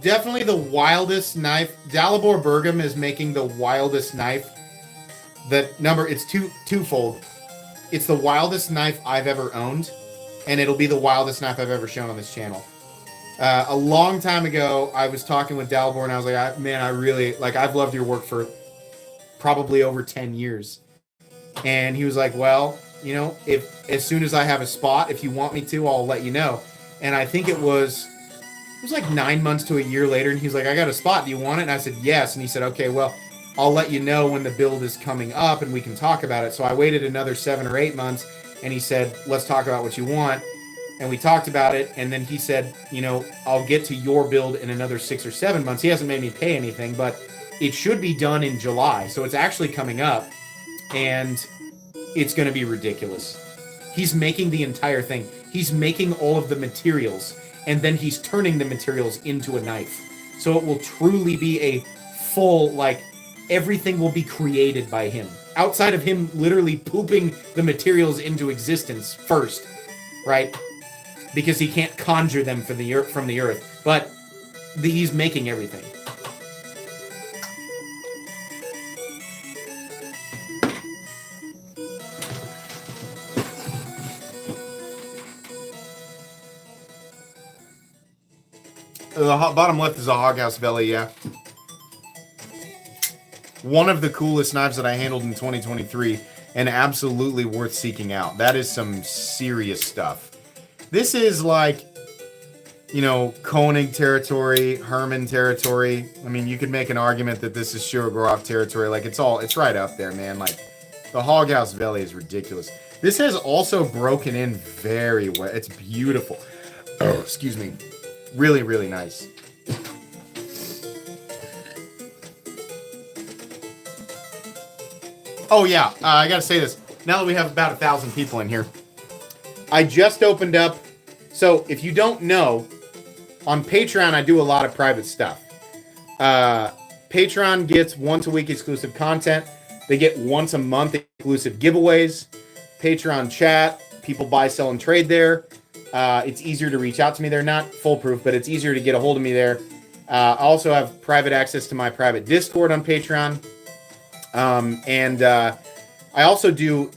definitely the wildest knife. Dalibor Bergam is making the wildest knife. It's twofold. It's the wildest knife I've ever owned, and it'll be the wildest knife I've ever shown on this channel. A long time ago, I was talking with Dalbor, and I was like, man, I really, like, I've loved your work for probably over 10 years. And he was like, well, you know, if as soon as I have a spot, if you want me to, I'll let you know. And I think it was like 9 months to a year later, and he's like, I got a spot. Do you want it? And I said, yes. And he said, okay, well, I'll let you know when the build is coming up and we can talk about it. So I waited another 7 or 8 months, and he said, let's talk about what you want. And we talked about it, and then he said, you know, I'll get to your build in another 6 or 7 months. He hasn't made me pay anything, but it should be done in July. So it's actually coming up, and it's going to be ridiculous. He's making the entire thing. He's making all of the materials, and then he's turning the materials into a knife. So it will truly be a full, like, everything will be created by him. Outside of him literally pooping the materials into existence first, right? Because he can't conjure them from the earth. But he's making everything. The bottom left is a Hoghouse Belly, yeah. One of the coolest knives that I handled in 2023, and absolutely worth seeking out. That is some serious stuff. This is like, you know, Koenig territory, Herman territory. I mean, you could make an argument that this is Shirogorov territory. Like, it's right up there, man. Like, the Hoghouse Belly is ridiculous. This has also broken in very well. It's beautiful. Oh, excuse me. Really, really nice. Oh, yeah. I got to say this. Now that we have about 1,000 people in here, I just opened up. So, if you don't know, on Patreon, I do a lot of private stuff. Patreon gets once a week exclusive content. They get once a month exclusive giveaways. Patreon chat. People buy, sell, and trade there. It's easier to reach out to me. They're not foolproof, but it's easier to get a hold of me there. I also have private access to my private Discord on Patreon. And I also do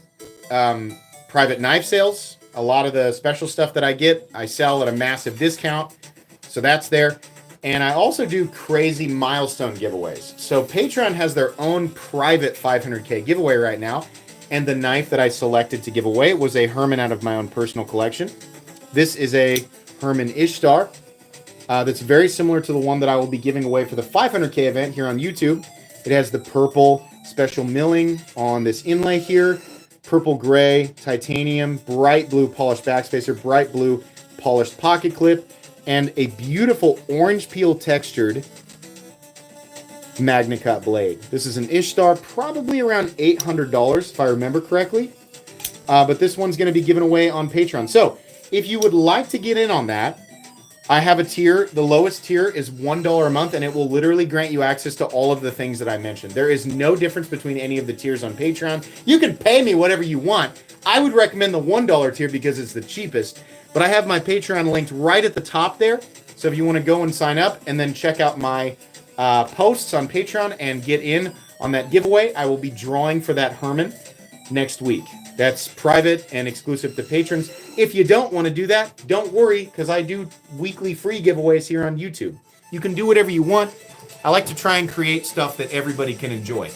private knife sales. A lot of the special stuff that I get, I sell at a massive discount. So that's there. And I also do crazy milestone giveaways. So Patreon has their own private 500K giveaway right now. And the knife that I selected to give away was a Herman out of my own personal collection. This is a Herman Ishtar that's very similar to the one that I will be giving away for the 500K event here on YouTube. It has the purple special milling on this inlay here, purple gray titanium, bright blue polished backspacer, bright blue polished pocket clip, and a beautiful orange peel textured Magna Cup blade. This is an Ishtar, probably around $800 if I remember correctly. But this one's going to be given away on Patreon. So if you would like to get in on that, I have a tier. The lowest tier is $1 a month, and it will literally grant you access to all of the things that I mentioned. There is no difference between any of the tiers on Patreon. You can pay me whatever you want. I would recommend the $1 tier because it's the cheapest. But I have my Patreon linked right at the top there. So if you want to go and sign up and then check out my posts on Patreon and get in on that giveaway, I will be drawing for that Herman next week. That's private and exclusive to patrons. If you don't want to do that, don't worry, because I do weekly free giveaways here on YouTube. You can do whatever you want. I like to try and create stuff that everybody can enjoy.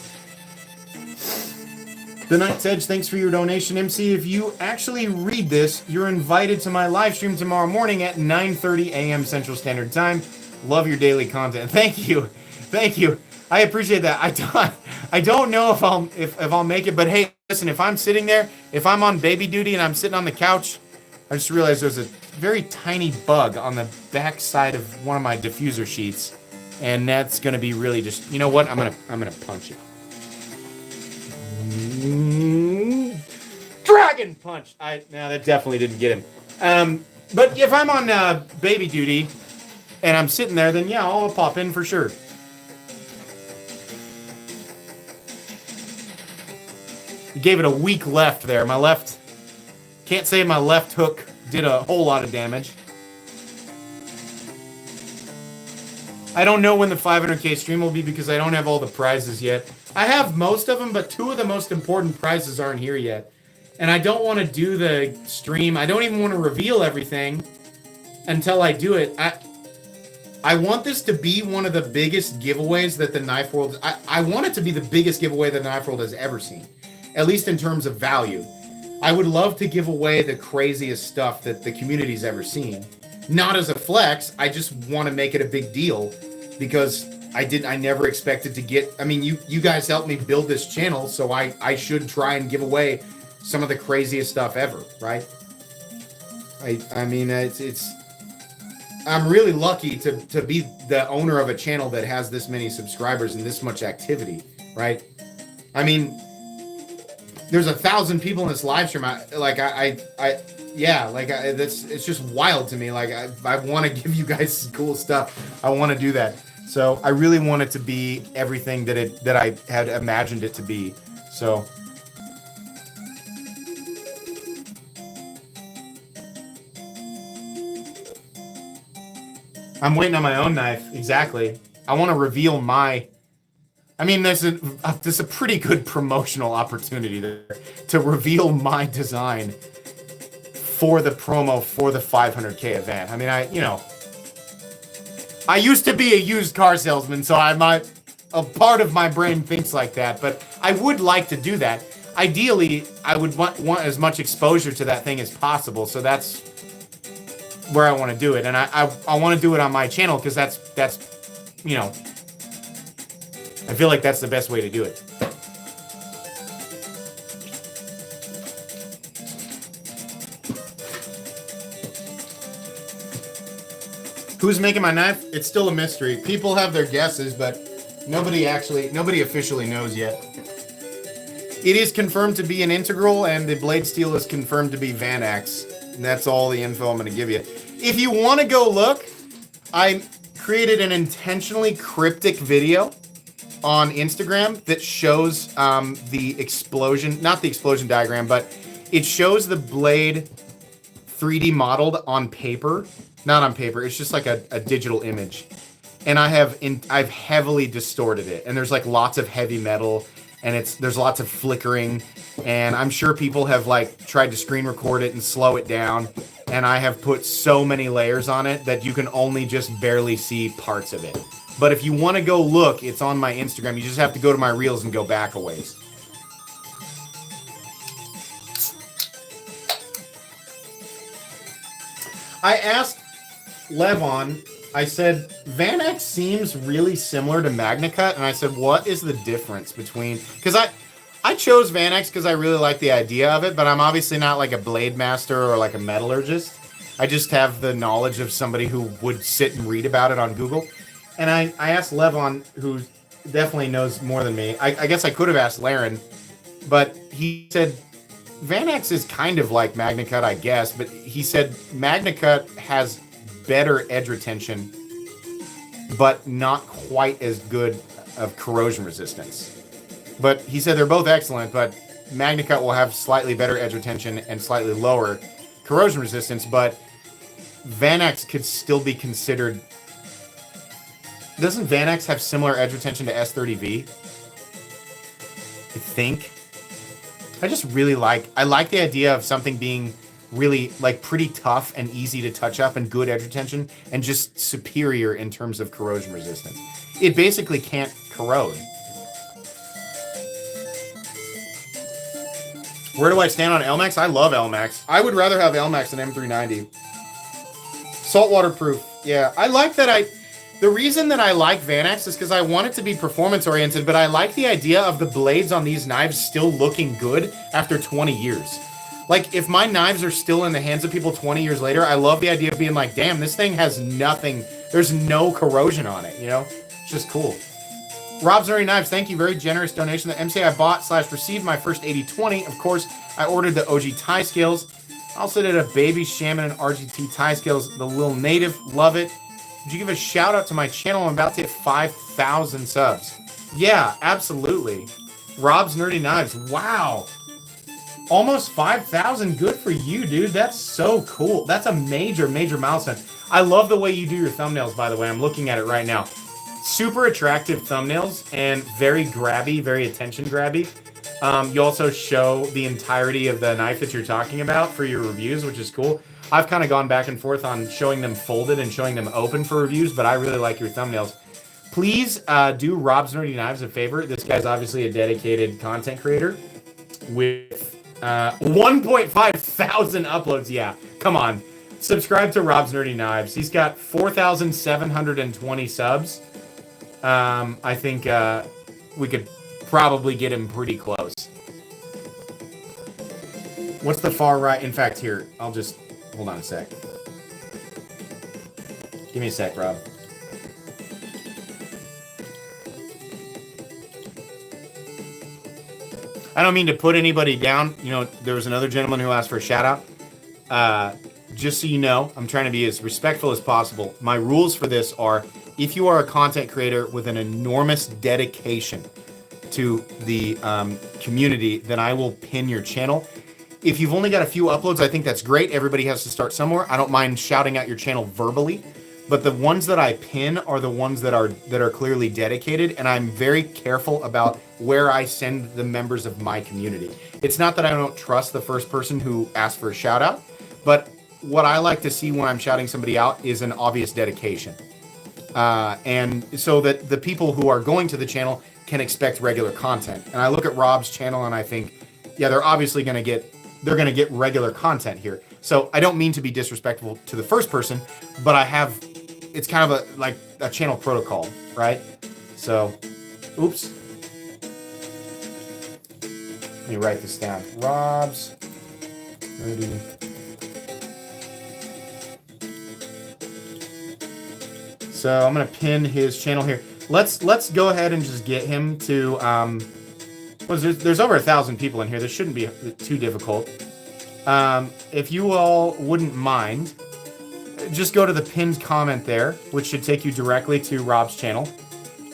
The Night's Edge, thanks for your donation, MC. If you actually read this, you're invited to my live stream tomorrow morning at 9:30 a.m. Central Standard Time. Love your daily content. Thank you. Thank you. I appreciate that. I don't know if I'll make it, but hey, listen, if I'm sitting there, if I'm on baby duty and I'm sitting on the couch, I just realized there's a very tiny bug on the back side of one of my diffuser sheets, and that's gonna be really just, you know what? I'm gonna punch it. Dragon punch. No, that definitely didn't get him. But if I'm on baby duty and I'm sitting there, then yeah, I'll pop in for sure. Gave it a weak left there. Can't say my left hook did a whole lot of damage. I don't know when the 500K stream will be because I don't have all the prizes yet. I have most of them, but 2 of the most important prizes aren't here yet. And I don't want to do the stream. I don't even want to reveal everything until I do it. I want this to be one of the biggest giveaways that the knife world. I want it to be the biggest giveaway that the knife world has ever seen, at least in terms of value. I would love to give away the craziest stuff that the community's ever seen. Not as a flex. I just want to make it a big deal because I never expected to get. I mean, you guys helped me build this channel, so I should try and give away some of the craziest stuff ever, right? I mean, it's I'm really lucky to be the owner of a channel that has this many subscribers and this much activity, right? I mean, there's 1,000 people in this live stream. It's just wild to me. Like, I want to give you guys cool stuff. I want to do that. So I really want it to be everything that I had imagined it to be. So. I'm waiting on my own knife. Exactly. I want to reveal my. I mean, there's a pretty good promotional opportunity there to reveal my design for the promo for the 500K event. I mean, I used to be a used car salesman, so a part of my brain thinks like that. But I would like to do that. Ideally, I would want as much exposure to that thing as possible. So that's where I want to do it, and I want to do it on my channel because that's I feel like that's the best way to do it. Who's making my knife? It's still a mystery. People have their guesses, but nobody officially knows yet. It is confirmed to be an integral, and the blade steel is confirmed to be Vanax. And that's all the info I'm going to give you. If you want to go look, I created an intentionally cryptic video on Instagram that shows the explosion, not the explosion diagram, but it shows the blade 3D modeled on paper. Not on paper, it's just like a digital image. And I've heavily distorted it. And there's like lots of heavy metal, and there's lots of flickering. And I'm sure people have like tried to screen record it and slow it down. And I have put so many layers on it that you can only just barely see parts of it. But if you want to go look, it's on my Instagram. You just have to go to my reels and go back a ways. I asked Levon, I said, Vanax seems really similar to Magna Cup. And I said, what is the difference between... Because I chose Vanax because I really like the idea of it, but I'm obviously not like a blade master or like a metallurgist. I just have the knowledge of somebody who would sit and read about it on Google. And I asked Levon, who definitely knows more than me. I guess I could have asked Laren, but he said Vanax is kind of like Magna Cup, I guess, but he said Magna Cup has better edge retention, but not quite as good of corrosion resistance. But he said they're both excellent, but Magna Cup will have slightly better edge retention and slightly lower corrosion resistance, but Vanax could still be considered... Doesn't Vanax have similar edge retention to S30V? I think. I just really like the idea of something being really like pretty tough and easy to touch up and good edge retention and just superior in terms of corrosion resistance. It basically can't corrode. Where do I stand on LMAX? I love LMAX. I would rather have LMAX than M390. Saltwater proof. Yeah, I like that. The reason that I like Vanax is because I want it to be performance oriented, but I like the idea of the blades on these knives still looking good after 20 years. Like, if my knives are still in the hands of people 20 years later, I love the idea of being like, damn, this thing has nothing. There's no corrosion on it, you know? It's just cool. Rob's Nerdy Knives, thank you. Very generous donation. The MC I bought/received my first 8020. Of course, I ordered the OG tie scales. I also did a baby Shaman and RGT tie scales. The Lil Native, love it. Would you give a shout out to my channel? I'm about to hit 5,000 subs. Yeah, absolutely. Rob's Nerdy Knives. Wow. Almost 5,000. Good for you, dude. That's so cool. That's a major, major milestone. I love the way you do your thumbnails, by the way. I'm looking at it right now. Super attractive thumbnails and very grabby, very attention grabby. You also show the entirety of the knife that you're talking about for your reviews, which is cool. I've kind of gone back and forth on showing them folded and showing them open for reviews, but I really like your thumbnails. Please do Rob's Nerdy Knives a favor. This guy's obviously a dedicated content creator with 1.5 thousand uploads. Yeah, come on. Subscribe to Rob's Nerdy Knives. He's got 4,720 subs. I think we could probably get him pretty close. What's the far right? In fact, here, I'll just... Hold on a sec. Give me a sec, Rob. I don't mean to put anybody down. You know, there was another gentleman who asked for a shout out. Just so you know, I'm trying to be as respectful as possible. My rules for this are, if you are a content creator with an enormous dedication to the community, then I will pin your channel. If you've only got a few uploads, I think that's great. Everybody has to start somewhere. I don't mind shouting out your channel verbally, but the ones that I pin are the ones that are clearly dedicated, and I'm very careful about where I send the members of my community. It's not that I don't trust the first person who asked for a shout out, but what I like to see when I'm shouting somebody out is an obvious dedication. And so that the people who are going to the channel can expect regular content. And I look at Rob's channel and I think, yeah, they're obviously going to get regular content here. So I don't mean to be disrespectful to the first person, but it's kind of like a channel protocol, right? So, oops. Let me write this down. Rob's Nerdy. So I'm gonna pin his channel here. Let's go ahead and just get him to well, there's over 1,000 people in here. This shouldn't be too difficult. If you all wouldn't mind, just go to the pinned comment there, which should take you directly to Rob's channel,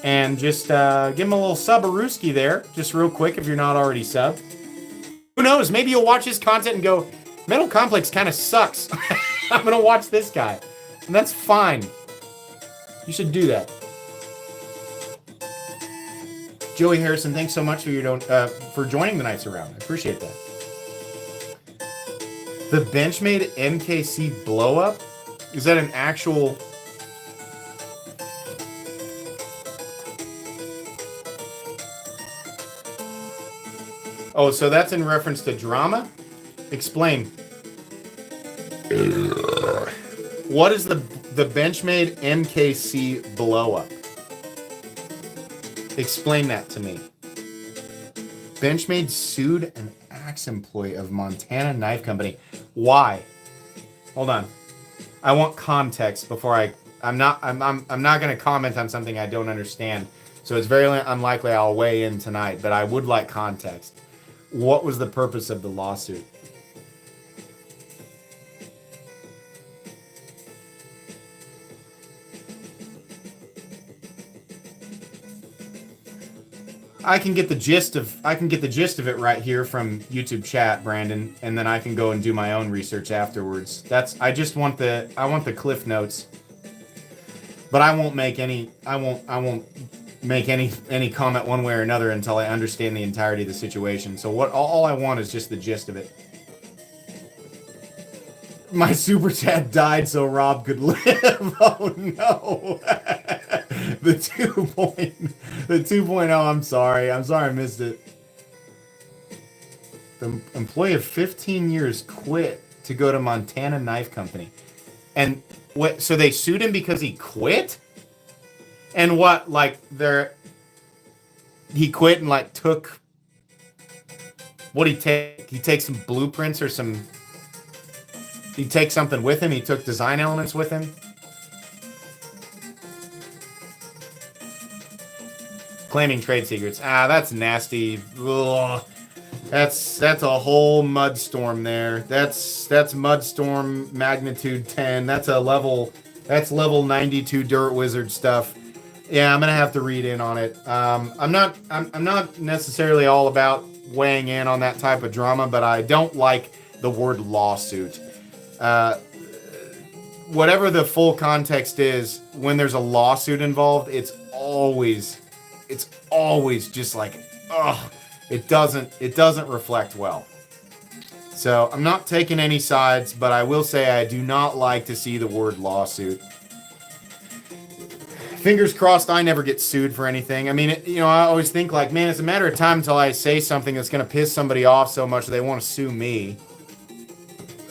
and just give him a little sub-a-rooski there, just real quick if you're not already subbed. Who knows? Maybe you'll watch his content and go, Metal Complex kind of sucks. I'm gonna watch this guy, and that's fine. You should do that. Joey Harrison, thanks so much for your for joining the Nights Around. I appreciate that. The Benchmade MKC blow up? Is that an actual... Oh, so that's in reference to drama? Explain. What is the Benchmade MKC blow up? Explain that to me. Benchmade sued an Axe employee of Montana Knife Company. Why? Hold on. I want context before I'm not going to comment on something I don't understand. So it's very unlikely I'll weigh in tonight, but I would like context. What was the purpose of the lawsuit? I can get the gist of it right here from YouTube chat, Brandon, and then I can go and do my own research afterwards. I want the cliff notes. But I won't make any comment one way or another until I understand the entirety of the situation. So all I want is just the gist of it. My super chat died so Rob could live. Oh no. The 2.0, I'm sorry I missed it. The employee of 15 years quit to go to Montana Knife Company. And what, so they sued him because he quit? And what, like, he quit and, like, took, what'd he take? He takes some blueprints or he takes something with him? He took design elements with him? Claiming trade secrets. Ah, that's nasty. Ugh. That's a whole mudstorm there. That's mudstorm magnitude 10. That's level 92 Dirt Wizard stuff. Yeah, I'm gonna have to read in on it. I'm not necessarily all about weighing in on that type of drama, but I don't like the word lawsuit. Whatever the full context is, when there's a lawsuit involved, it's always just like, ugh, it doesn't reflect well. So I'm not taking any sides, but I will say I do not like to see the word lawsuit. Fingers crossed I never get sued for anything. I mean, I always think like, man, it's a matter of time until I say something that's going to piss somebody off so much they want to sue me.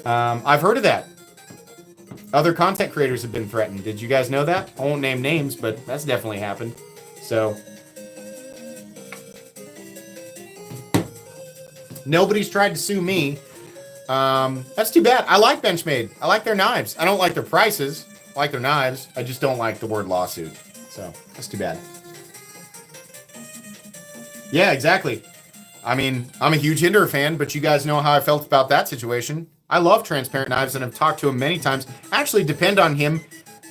I've heard of that. Other content creators have been threatened. Did you guys know that? I won't name names, but that's definitely happened. So nobody's tried to sue me. That's too bad. I like Benchmade. I like their knives. I don't like their prices. I like their knives. I just don't like the word lawsuit. So that's too bad. Yeah, exactly. I mean, I'm a huge Hinderer fan, but you guys know how I felt about that situation. I love transparent knives and have talked to him many times. I actually depend on him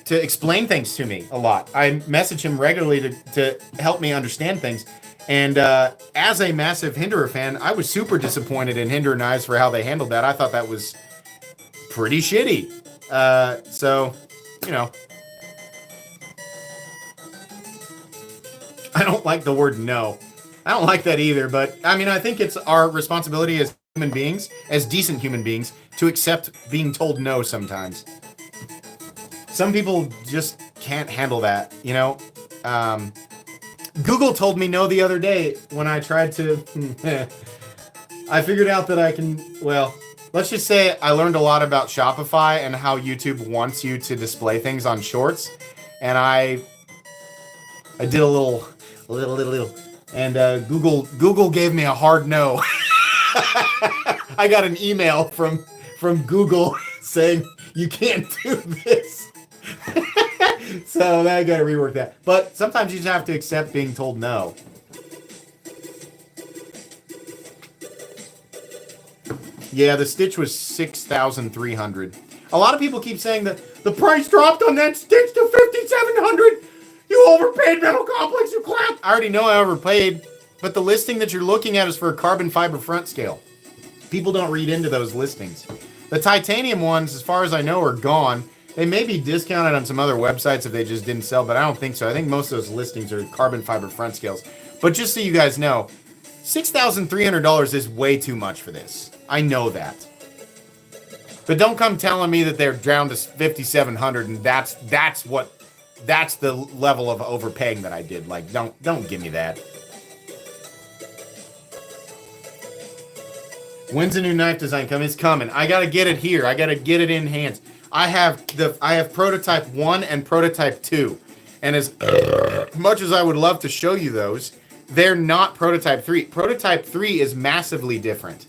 to explain things to me a lot. I message him regularly to help me understand things. And as a massive Hinderer fan, I was super disappointed in Hinderer knives for how they handled that. I thought that was pretty shitty. So, I don't like the word no. I don't like that either, but I mean, I think it's our responsibility as human beings, as decent human beings, to accept being told no sometimes. Some people just can't handle that, Google told me no the other day when I tried to... I figured out that I can... Well, let's just say I learned a lot about Shopify and how YouTube wants you to display things on shorts. And I did a little. And Google gave me a hard no. I got an email from Google saying, you can't do this. So I got to rework that. But sometimes you just have to accept being told no. Yeah, the stitch was $6,300. A lot of people keep saying that the price dropped on that stitch to $5,700. You overpaid, Metal Complex, you clown. I already know I overpaid, but the listing that you're looking at is for a carbon fiber front scale. People don't read into those listings. The titanium ones, as far as I know, are gone. They may be discounted on some other websites if they just didn't sell, but I don't think so. I think most of those listings are carbon fiber front scales. But just so you guys know, $6,300 is way too much for this. I know that. But don't come telling me that they're down to $5,700 and that's the level of overpaying that I did. Like, don't give me that. When's the new knife design coming? It's coming. I gotta get it here. I gotta get it in hands. I have prototype 1 and prototype 2. And as much as I would love to show you those, they're not prototype 3. Prototype 3 is massively different.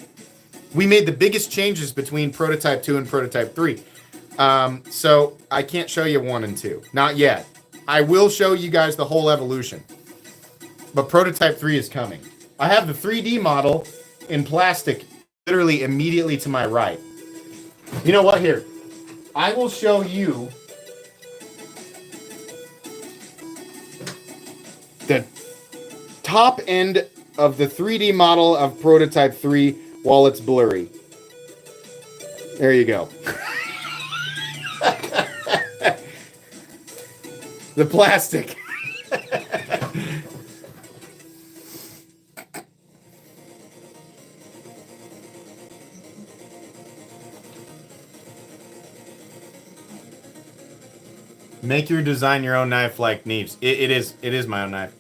We made the biggest changes between prototype 2 and prototype 3. So I can't show you 1 and 2. Not yet. I will show you guys the whole evolution. But prototype 3 is coming. I have the 3D model in plastic literally immediately to my right. You know what? Here. I will show you the top end of the 3D model of prototype 3 while it's blurry. There you go. The plastic. Make your design your own knife like Neves. It is my own knife.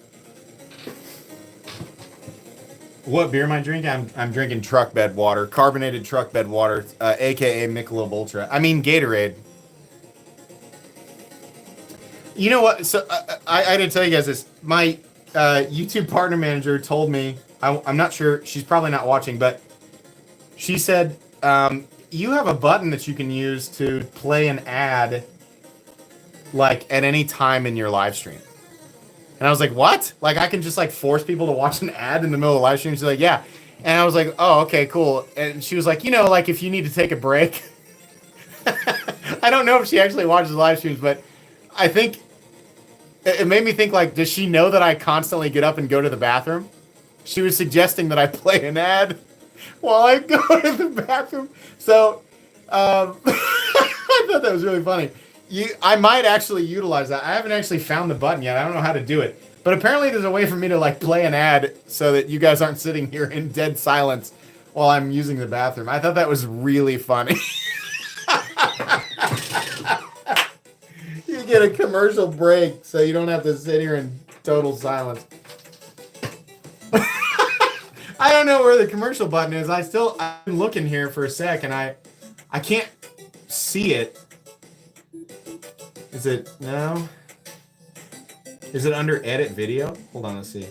What beer am I drinking? I'm drinking truck bed water, carbonated truck bed water, aka Michelob Ultra. I mean Gatorade. You know what? So I didn't tell you guys this. My YouTube partner manager told me. I'm not sure. She's probably not watching, but she said you have a button that you can use to play an ad, like at any time in your live stream. And I was like, what? Like, I can just, like, force people to watch an ad in the middle of the live stream? She's like, yeah. And I was like, oh, okay, cool. And she was like, like, if you need to take a break. I don't know if she actually watches live streams, but I think it made me think, like, does she know that I constantly get up and go to the bathroom? She was suggesting that I play an ad while I go to the bathroom. So, I thought that was really funny. I might actually utilize that. I haven't actually found the button yet. I don't know how to do it. But apparently there's a way for me to like play an ad so that you guys aren't sitting here in dead silence while I'm using the bathroom. I thought that was really funny. You get a commercial break so you don't have to sit here in total silence. I don't know where the commercial button is. I'm looking here for a sec and I can't see it. Is it no? Is it under edit video? Hold on, let's see.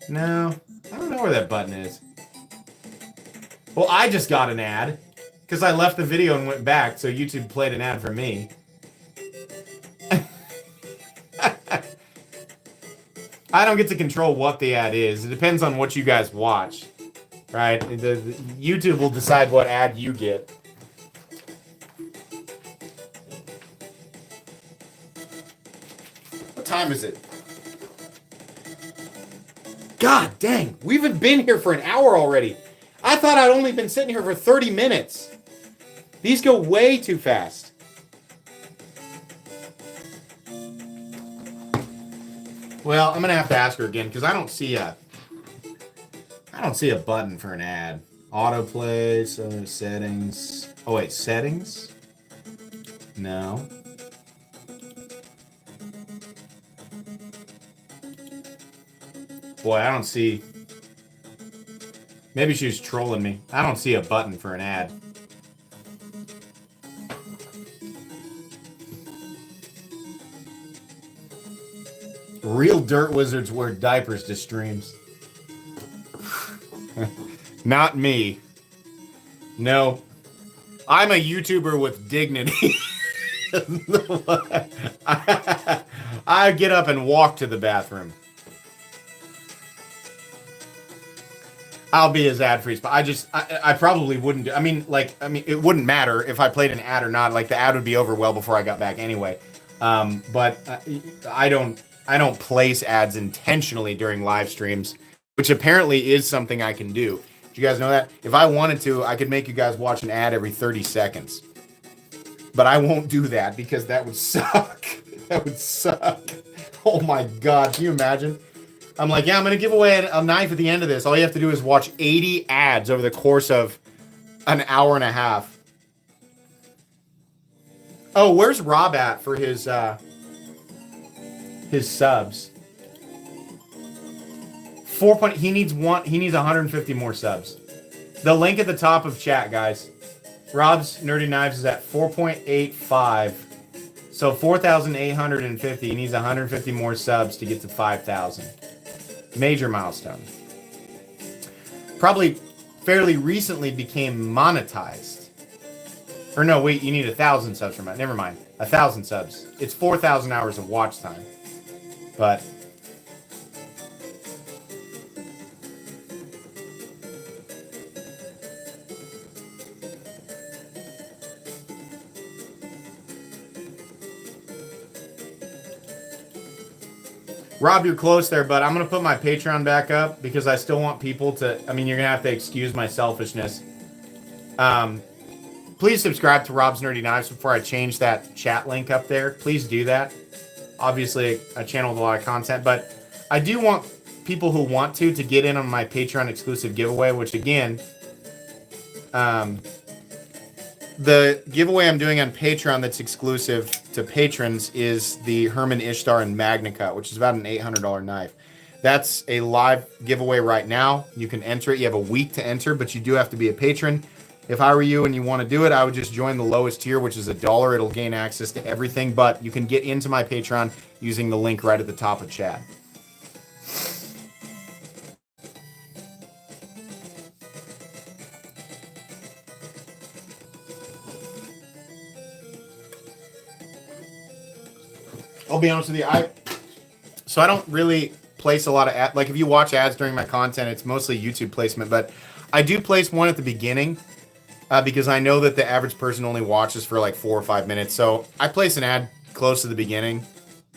No, I don't know where that button is. Well, I just got an ad because I left the video and went back, so YouTube played an ad for me. I don't get to control what the ad is. It depends on what you guys watch, right? The YouTube will decide what ad you get. What time is it? God dang, we've been here for an hour already. I thought I'd only been sitting here for 30 minutes. These go way too fast. Well, I'm gonna have to ask her again because I don't see a button for an ad. Autoplay, so settings. Oh wait, settings? No. Boy, I don't see. Maybe she was trolling me. I don't see a button for an ad. Real dirt wizards wear diapers to streams. Not me. No. I'm a YouTuber with dignity. I get up and walk to the bathroom. I'll be as ad free, but I probably wouldn't do. I mean, it wouldn't matter if I played an ad or not. Like, the ad would be over well before I got back anyway. But I don't place ads intentionally during live streams, which apparently is something I can do. Did you guys know that? If I wanted to, I could make you guys watch an ad every 30 seconds. But I won't do that because that would suck. That would suck. Oh my God, can you imagine? I'm like, yeah, I'm going to give away a knife at the end of this. All you have to do is watch 80 ads over the course of an hour and a half. Oh, where's Rob at for his subs? He needs 150 more subs. The link at the top of chat, guys. Rob's Nerdy Knives is at 4.85. So 4,850. He needs 150 more subs to get to 5,000. Major milestone. Probably fairly recently became monetized. Or no, wait, you need 1,000 subs from it. Never mind. 1,000 subs. It's 4,000 hours of watch time. But Rob, you're close there, but I'm going to put my Patreon back up because I still want people to... I mean, you're going to have to excuse my selfishness. Please subscribe to Rob's Nerdy Knives before I change that chat link up there. Please do that. Obviously, a channel with a lot of content, but I do want people who want to get in on my Patreon exclusive giveaway, which again... the giveaway I'm doing on Patreon that's exclusive to patrons is the Herman Ishtar and Magna Cup, which is about an $800 knife. That's a live giveaway right now. You can enter it. You have a week to enter, but you do have to be a patron. If I were you and you want to do it, I would just join the lowest tier, which is $1. It'll gain access to everything, but you can get into my Patreon using the link right at the top of chat. I'll be honest with you, I don't really place a lot of ads. Like, if you watch ads during my content, it's mostly YouTube placement, but I do place one at the beginning because I know that the average person only watches for like 4 or 5 minutes. So I place an ad close to the beginning,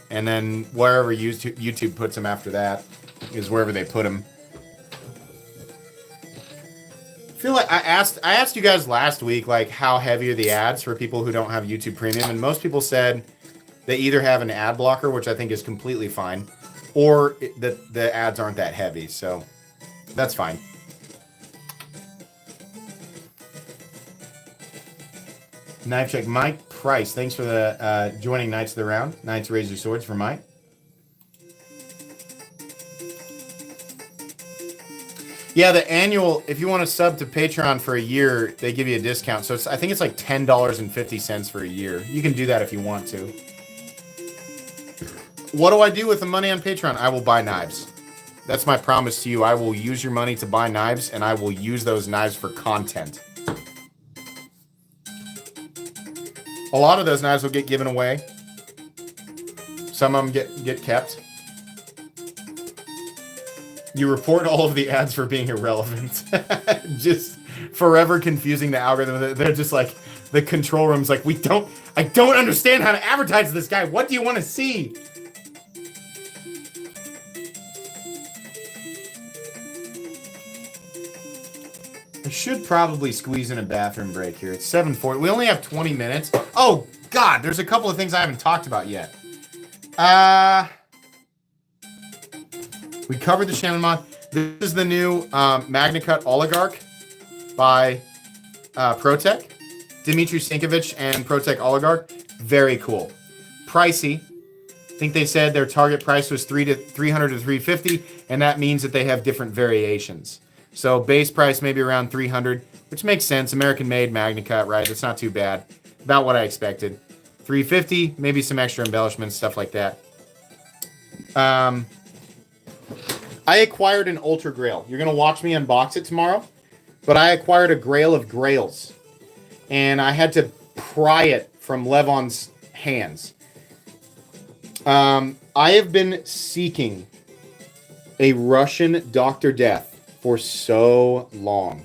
and then wherever YouTube puts them after that is wherever they put them. I feel like I asked you guys last week, like, how heavy are the ads for people who don't have YouTube Premium, and most people said they either have an ad blocker, which I think is completely fine, or the ads aren't that heavy, so that's fine. Knife check. Mike Price, thanks for the joining Knights of the Round. Knights raise your swords for Mike. Yeah, the annual, if you want to sub to Patreon for a year, they give you a discount. So I think it's like $10.50 for a year. You can do that if you want to. What do I do with the money on Patreon? I will buy knives. That's my promise to you. I will use your money to buy knives, and I will use those knives for content. A lot of those knives will get given away. Some of them get kept. You report all of the ads for being irrelevant. Just forever confusing the algorithm. They're just like, the control room's like, I don't understand how to advertise this guy. What do you want to see? I should probably squeeze in a bathroom break here. It's 7:40. We only have 20 minutes. Oh, God, there's a couple of things I haven't talked about yet. We covered the Shaman Mod. This is the new Magna Cup Oligarch by Protec. Dmitry Sinkovich and Protec Oligarch. Very cool. Pricey. I think they said their target price was $300 to $350, and that means that they have different variations. So base price maybe around $300, which makes sense. American-made Magna Cup, right? That's not too bad. About what I expected. $350, maybe some extra embellishments, stuff like that. I acquired an Ultra Grail. You're going to watch me unbox it tomorrow. But I acquired a Grail of Grails. And I had to pry it from Levon's hands. I have been seeking a Russian Dr. Death for so long.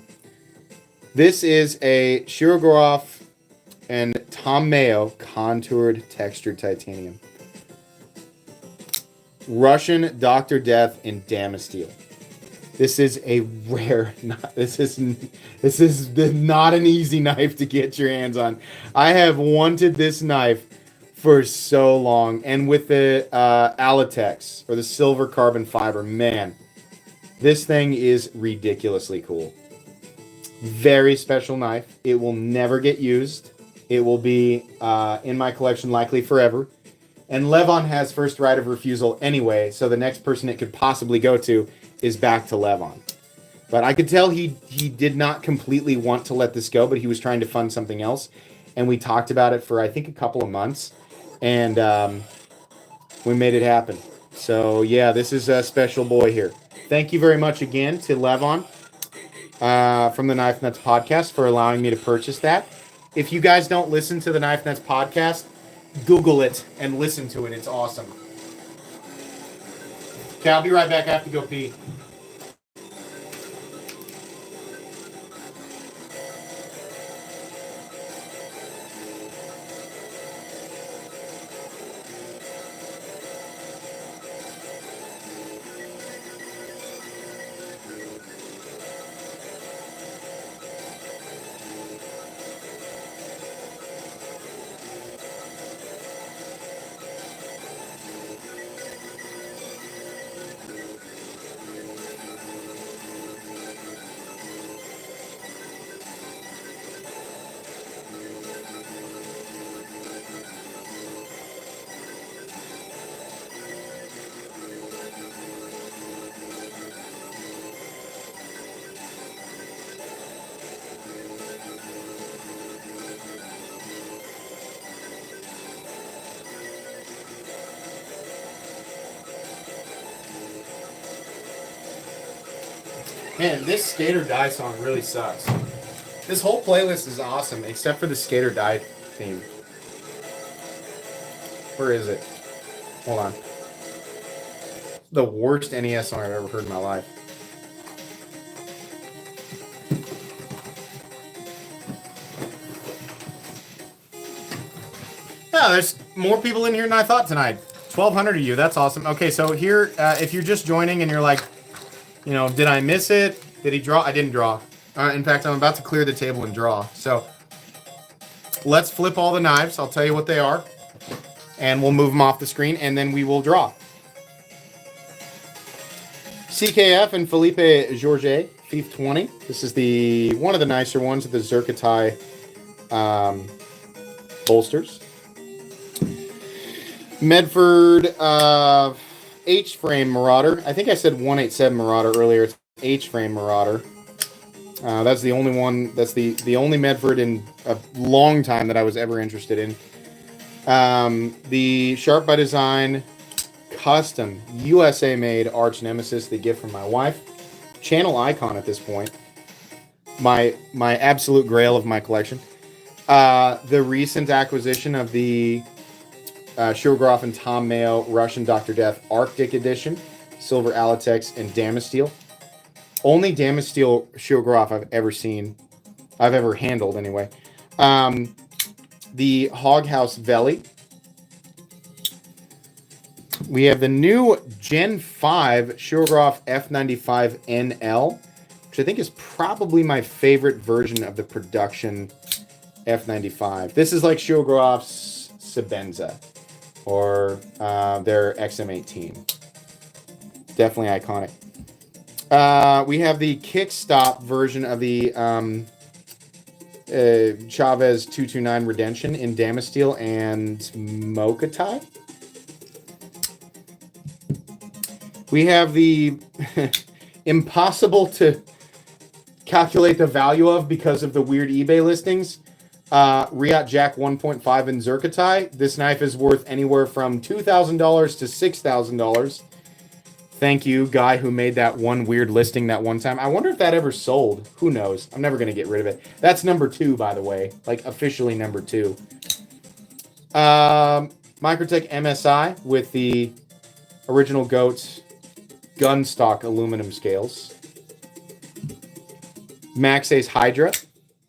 This is a Shirogorov and Tom Mayo contoured textured titanium. Russian Dr. Death in Damasteel. This is a rare. This is not an easy knife to get your hands on. I have wanted this knife for so long, and with the Alatex or the silver carbon fiber, man, this thing is ridiculously cool. Very special knife. It will never get used. It will be in my collection likely forever. And Levon has first right of refusal anyway, so the next person it could possibly go to is back to Levon. But I could tell he did not completely want to let this go, but he was trying to fund something else. And we talked about it for, I think, a couple of months. And we made it happen. So, yeah, this is a special boy here. Thank you very much again to Levon from the Knife Nuts podcast for allowing me to purchase that. If you guys don't listen to the Knife Nuts podcast, Google it and listen to it. It's awesome. Okay, I'll be right back. I have to go pee. Man, this Skate or Die song really sucks. This whole playlist is awesome, except for the Skate or Die theme. Where is it? Hold on. The worst NES song I've ever heard in my life. Yeah, there's more people in here than I thought tonight. 1,200 of you. That's awesome. Okay, so here, if you're just joining and you're like, you know, did I miss it? Did he draw? I didn't draw. In fact, I'm about to clear the table and draw. So let's flip all the knives. I'll tell you what they are. And we'll move them off the screen, and then we will draw. CKF and Felipe Georget, Thief 20. This is the one of the nicer ones with the Zerkatai bolsters. Medford H-frame Marauder. I think I said 187 Marauder earlier. It's H-frame Marauder. That's the only one. That's the only Medford in a long time that I was ever interested in. The Sharp by Design custom USA made Arch Nemesis, the gift from my wife. Channel icon at this point. My absolute grail of my collection. The recent acquisition of the Shilgroff and Tom Mayo Russian Dr. Death Arctic Edition, Silver Alatex, and Damasteel. Only Damasteel Shilgroff I've ever seen. I've ever handled, anyway. The Hoghouse Veli. We have the new Gen 5 Shilgroff F95 NL, which I think is probably my favorite version of the production F95. This is like Shilgroff's Sabenza or their XM18. Definitely iconic. We have the Kickstop version of the Chavez 229 Redemption in Damasteel and Mokatai. We have the impossible to calculate the value of because of the weird eBay listings. Riot Jack 1.5 in Zerkatai. This knife is worth anywhere from $2,000 to $6,000. Thank you, guy who made that one weird listing that one time. I wonder if that ever sold. Who knows? I'm never going to get rid of it. That's number 2, by the way. Like, officially number 2. Microtech MSI with the original GOAT's gun stock aluminum scales. Maxas Hydra.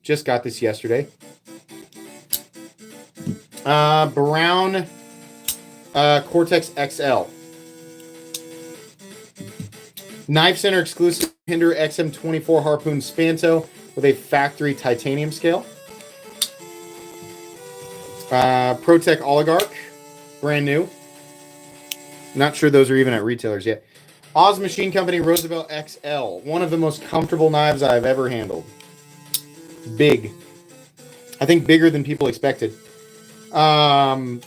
Just got this yesterday. Brown Cortex XL. Knife Center exclusive Hinder XM24 Harpoon Spanto with a factory titanium scale. ProTech Oligarch. Brand new. Not sure those are even at retailers yet. Oz Machine Company Roosevelt XL. One of the most comfortable knives I've ever handled. Big. I think bigger than people expected. Herman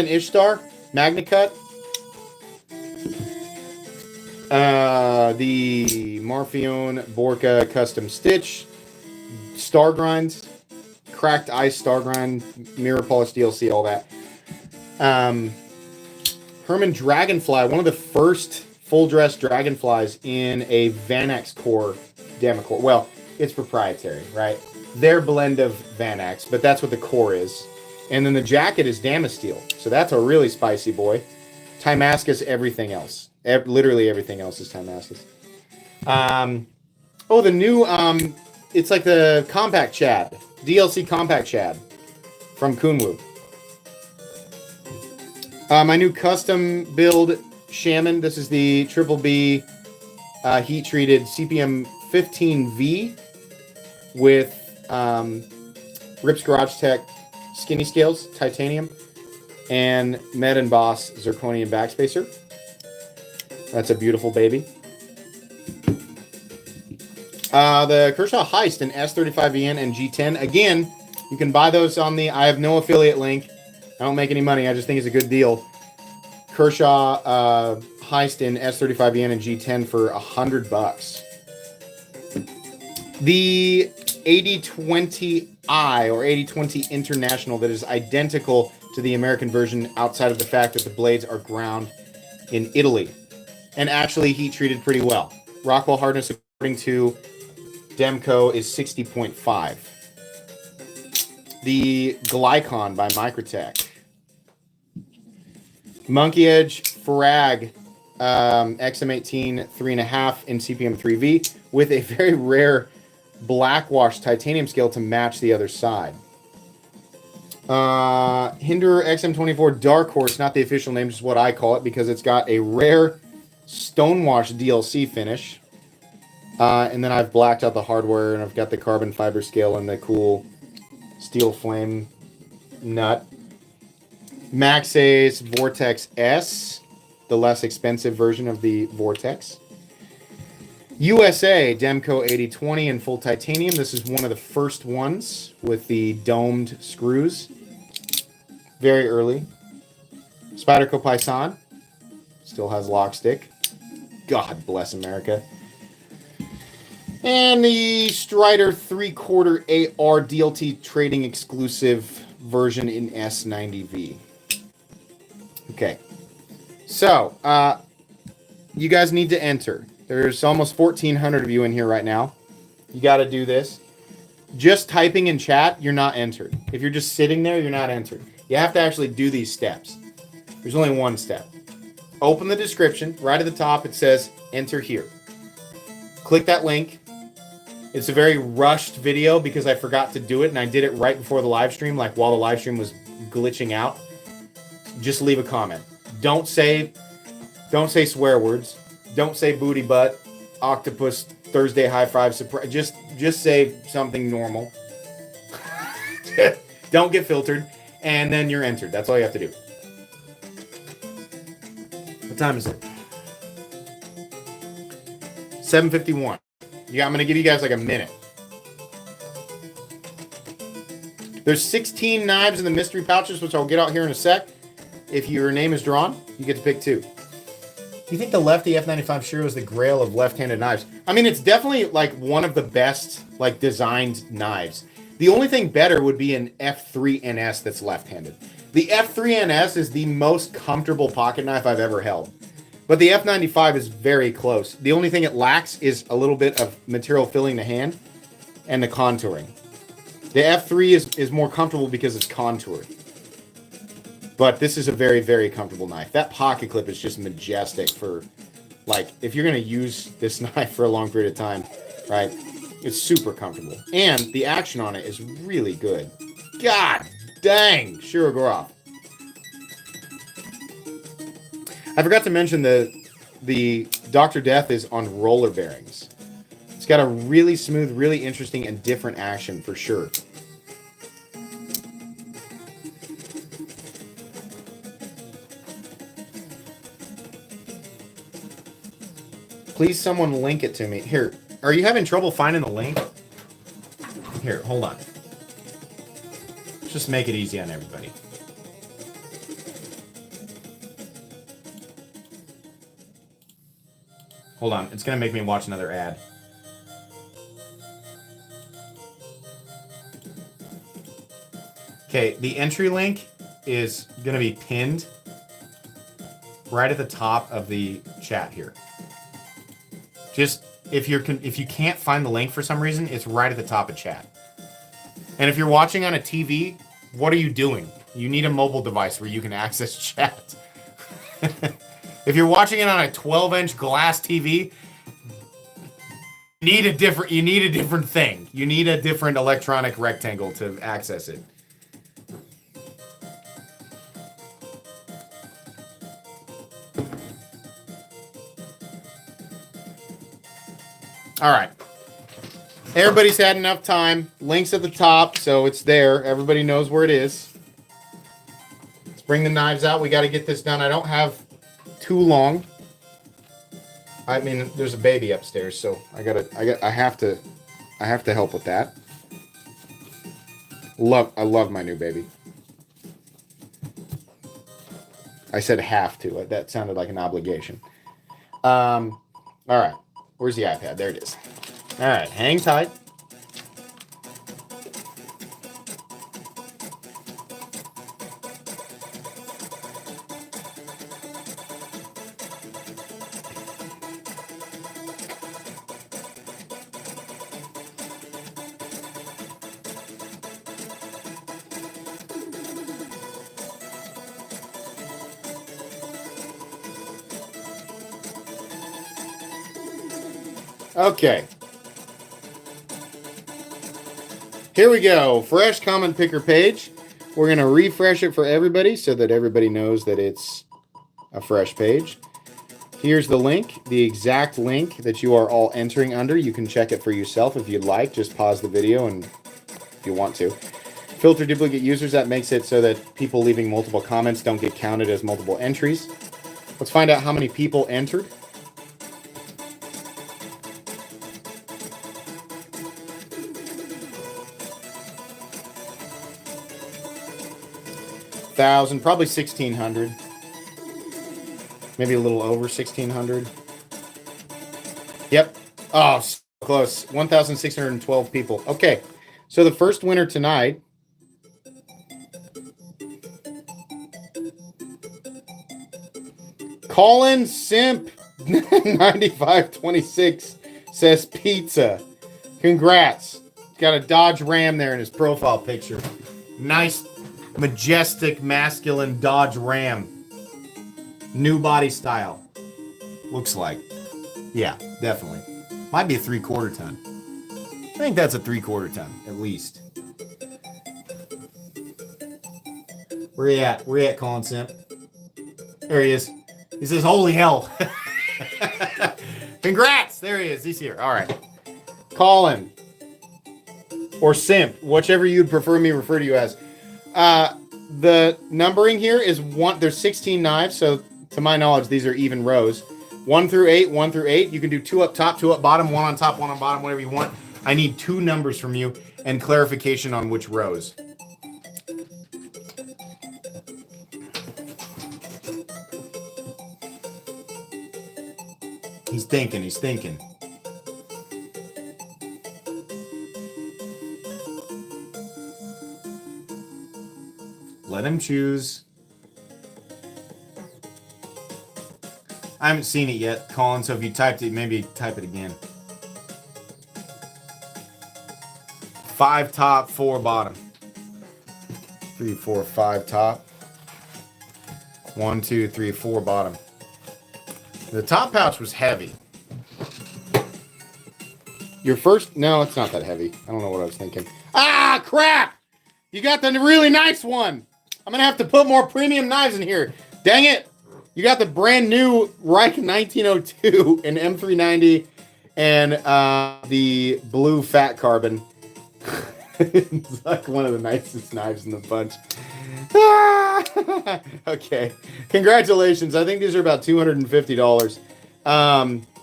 Ishtar. Magna Cup. The Marfione Borka Custom Stitch. Star Grinds. Cracked Ice Star Grind. Mirror Polish DLC. All that. Herman Dragonfly. One of the first full-dress Dragonflies in a Vanax core Demco. Well, it's proprietary, right? Their blend of Vanax, but that's what the core is. And then the jacket is Damasteel. So that's a really spicy boy. Timascus, everything else. Literally everything else is Timascus. Oh, the new, it's like the Compact Chad. DLC Compact Chad from Kunwu. My new custom build Shaman. This is the Triple B heat-treated CPM 15V with Rips Garage Tech skinny scales, titanium, and Med and Boss zirconium backspacer. That's a beautiful baby. The Kershaw Heist in S35EN and G10. Again, you can buy those on the... I have no affiliate link. I don't make any money. I just think it's a good deal. Kershaw Heist in S35EN and G10 for $100. The 8020i or 8020 International that is identical to the American version outside of the fact that the blades are ground in Italy and actually heat treated pretty well. Rockwell hardness according to Demco is 60.5. The Glycon by Microtech. Monkey Edge Frag XM18 3.5 in CPM 3V with a very rare blackwash titanium scale to match the other side. Hinder XM24 Dark Horse, not the official name, just what I call it because it's got a rare stonewash DLC finish. And then I've blacked out the hardware and I've got the carbon fiber scale and the cool steel flame nut. Maxas Vortex S, the less expensive version of the Vortex. USA Demco 8020 in full titanium. This is one of the first ones with the domed screws. Very early. Spyderco Paisan. Still has lock stick. God bless America. And the Strider 3/4 AR DLT trading exclusive version in S90V. Okay. So, you guys need to enter. There's almost 1,400 of you in here right now. You got to do this. Just typing in chat, you're not entered. If you're just sitting there, you're not entered. You have to actually do these steps. There's only one step. Open the description. Right at the top, it says, enter here. Click that link. It's a very rushed video because I forgot to do it, and I did it right before the live stream, like while the live stream was glitching out. Just leave a comment. Don't say swear words. Don't say booty butt, octopus, Thursday high five, surprise. Just say something normal. Don't get filtered, and then you're entered. That's all you have to do. What time is it? 7:51. Yeah, I'm gonna give you guys like a minute. There's 16 knives in the mystery pouches, which I'll get out here in a sec. If your name is drawn, you get to pick 2. You think the Lefty F95 Shiro is the grail of left-handed knives? I mean, it's definitely like one of the best like designed knives. The only thing better would be an F3 NS that's left-handed. The F3 NS is the most comfortable pocket knife I've ever held. But the F95 is very close. The only thing it lacks is a little bit of material filling the hand and the contouring. The F3 is more comfortable because it's contoured. But this is a very, very comfortable knife. That pocket clip is just majestic for, like, if you're going to use this knife for a long period of time, right? It's super comfortable. And the action on it is really good. God dang, Shirogorov. I forgot to mention the Dr. Death is on roller bearings. It's got a really smooth, really interesting, and different action for sure. Please someone link it to me. Here, are you having trouble finding the link? Here, hold on. Let's just make it easy on everybody. Hold on, it's gonna make me watch another ad. Okay, the entry link is gonna be pinned right at the top of the chat here. Just if you can't find the link for some reason, it's right at the top of chat. And if you're watching on a TV, what are you doing? You need a mobile device where you can access chat. If you're watching it on a 12-inch glass TV, you need a different thing. You need a different electronic rectangle to access it. All right. Everybody's had enough time. Link's at the top, so it's there. Everybody knows where it is. Let's bring the knives out. We got to get this done. I don't have too long. I mean, there's a baby upstairs, so I have to help with that. I love my new baby. I said have to. That sounded like an obligation. All right. Where's the iPad? There it is. All right, hang tight. Okay. Here we go. Fresh comment picker page. We're going to refresh it for everybody so that everybody knows that it's a fresh page. Here's the link, the exact link that you are all entering under. You can check it for yourself if you'd like. Just pause the video and if you want to. Filter duplicate users. That makes it so that people leaving multiple comments don't get counted as multiple entries. Let's find out how many people entered. 1,000, probably 1,600. Maybe a little over 1,600. Yep. Oh, so close. 1,612 people. Okay. So the first winner tonight Colin Simp 9526 says pizza. Congrats. He's got a Dodge Ram there in his profile picture. Nice, majestic, masculine Dodge Ram. New body style. Looks like. Yeah, definitely. Might be a 3/4 ton. I think that's a 3/4 ton, at least. Where you at? Where you at, Colin Simp? There he is. He says, holy hell. Congrats! There he is. He's here. All right. Colin. Or Simp, whichever you'd prefer me refer to you as. The numbering here is one. There's 16 knives, so to my knowledge, these are even rows. 1 through 8, 1 through 8. You can do 2 up top, 2 up bottom, 1 on top, 1 on bottom, whatever you want. I need 2 numbers from you and clarification on which rows. He's thinking, he's thinking. Let him choose. I haven't seen it yet, Colin, so if you typed it, maybe type it again. 5 top, 4 bottom. 3, 4, 5 top. 1, 2, 3, 4 bottom. The top pouch was heavy. Your first... No, it's not that heavy. I don't know what I was thinking. Ah, crap! You got the really nice one. I'm going to have to put more premium knives in here. Dang it. You got the brand new Reich 1902 and M390 and the blue fat carbon. It's like one of the nicest knives in the bunch. Okay. Congratulations. I think these are about $250.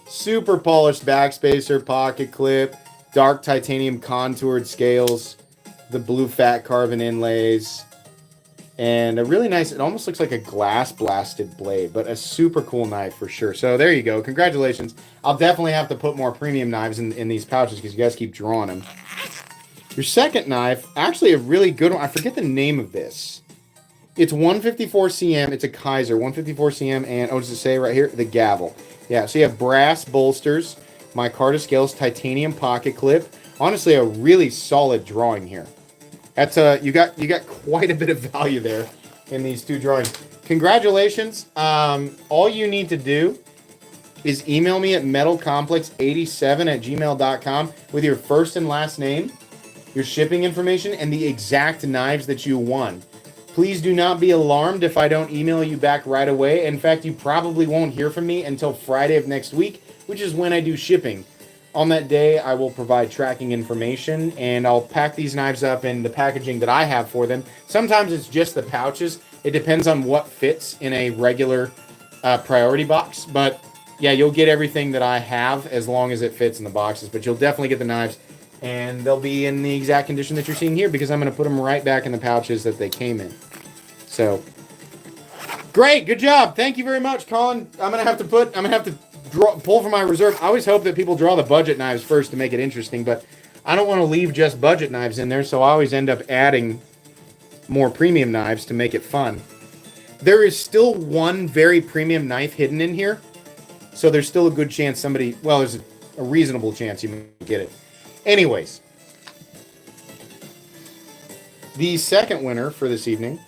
Super polished backspacer, pocket clip, dark titanium contoured scales, the blue fat carbon inlays, and a really nice, it almost looks like a glass blasted blade, but a super cool knife for sure. So there you go. Congratulations. I'll definitely have to put more premium knives in these pouches because you guys keep drawing them. Your second knife, actually a really good one. I forget the name of this. It's 154 cm. It's a Kaiser, 154 cm, and oh, does it say right here? The gavel. Yeah, so you have brass bolsters, micarta scales, titanium pocket clip. Honestly, a really solid drawing here. That's you got quite a bit of value there in these 2 drawings. Congratulations. All you need to do is email me at metalcomplex87@gmail.com with your first and last name, your shipping information, and the exact knives that you won. Please do not be alarmed if I don't email you back right away. In fact, you probably won't hear from me until Friday of next week, which is when I do shipping. On that day, I will provide tracking information, and I'll pack these knives up in the packaging that I have for them. Sometimes it's just the pouches. It depends on what fits in a regular priority box. But yeah, you'll get everything that I have as long as it fits in the boxes. But you'll definitely get the knives, and they'll be in the exact condition that you're seeing here because I'm going to put them right back in the pouches that they came in. So, great, good job. Thank you very much, Colin. I'm going to have to pull from my reserve. I always hope that people draw the budget knives first to make it interesting, but I don't want to leave just budget knives in there, so I always end up adding more premium knives to make it fun. There is still one very premium knife hidden in here, so there's still a good chance somebody, well, there's a reasonable chance you might get it. Anyways, the second winner for this evening,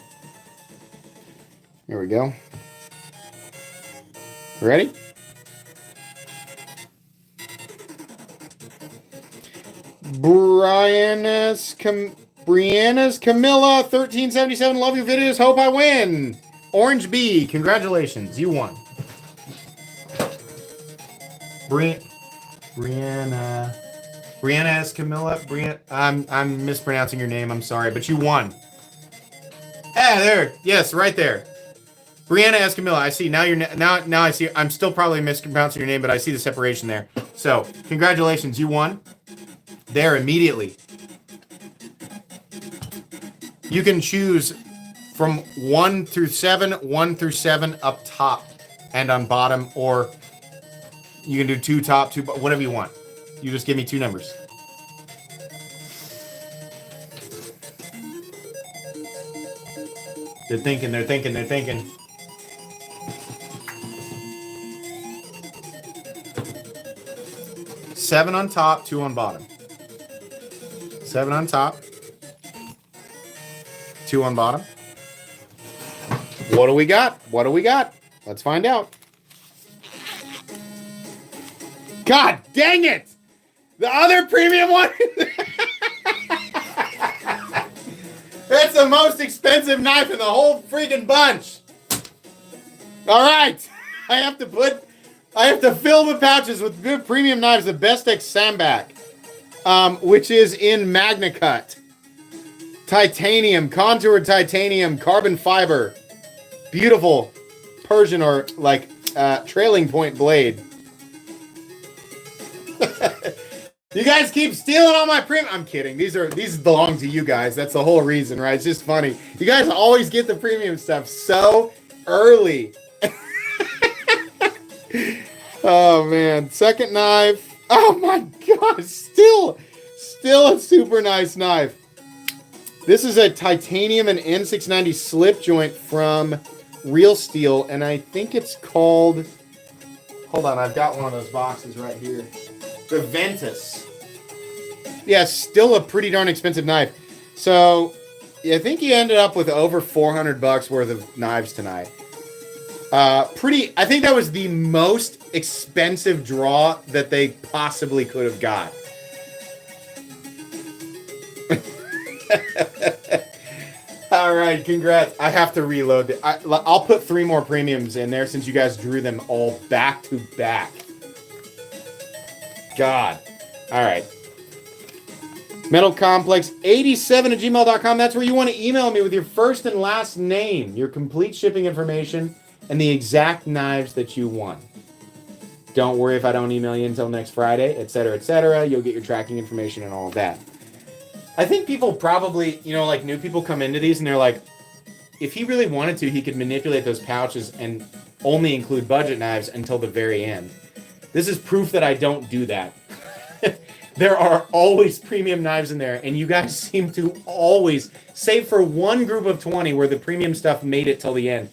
here we go. Ready? Brianna's Camilla 1377. Love your videos. Hope I win. Orange B, congratulations. You won. Brianna S. Camilla. I'm mispronouncing your name. I'm sorry, but you won. Ah, there. Yes, right there. Brianna S. Camilla. I see. Now now I see. I'm still probably mispronouncing your name, but I see the separation there. So, congratulations. You won. There immediately. You can choose from 1 through 7, 1 through 7 up top and on bottom, or you can do 2 top, 2, whatever you want. You just give me 2 numbers. They're thinking, they're thinking, they're thinking. Seven on top, 2 on bottom. 7 on top, 2 on bottom. What do we got? What do we got? Let's find out. God dang it! The other premium one. That's the most expensive knife in the whole freaking bunch. All right, I have to fill the pouches with good premium knives. The Bestex Sambac, which is in Magna Cut, titanium, contoured titanium, carbon fiber, beautiful Persian or like trailing point blade. You guys keep stealing all my premium. I'm kidding. These belong to you guys. That's the whole reason, right? It's just funny. You guys always get the premium stuff so early. Oh man, second knife. Oh my gosh, still a super nice knife. This is a titanium and N690 slip joint from Real Steel, and I think it's called. Hold on, I've got one of those boxes right here. The Ventus. Yeah, still a pretty darn expensive knife. So, I think you ended up with over $400 worth of knives tonight. I think that was the most expensive draw that they possibly could have got. All right, congrats. I have to reload it. I'll put 3 more premiums in there since you guys drew them all back to back. God. All right. Metalcomplex87@gmail.com. That's where you want to email me with your first and last name, your complete shipping information, and the exact knives that you want. Don't worry if I don't email you until next Friday, etc., etc. You'll get your tracking information and all of that. I think people probably, like new people come into these and they're like, if he really wanted to, he could manipulate those pouches and only include budget knives until the very end. This is proof that I don't do that. There are always premium knives in there, and you guys seem to always, save for one group of 20 where the premium stuff made it till the end.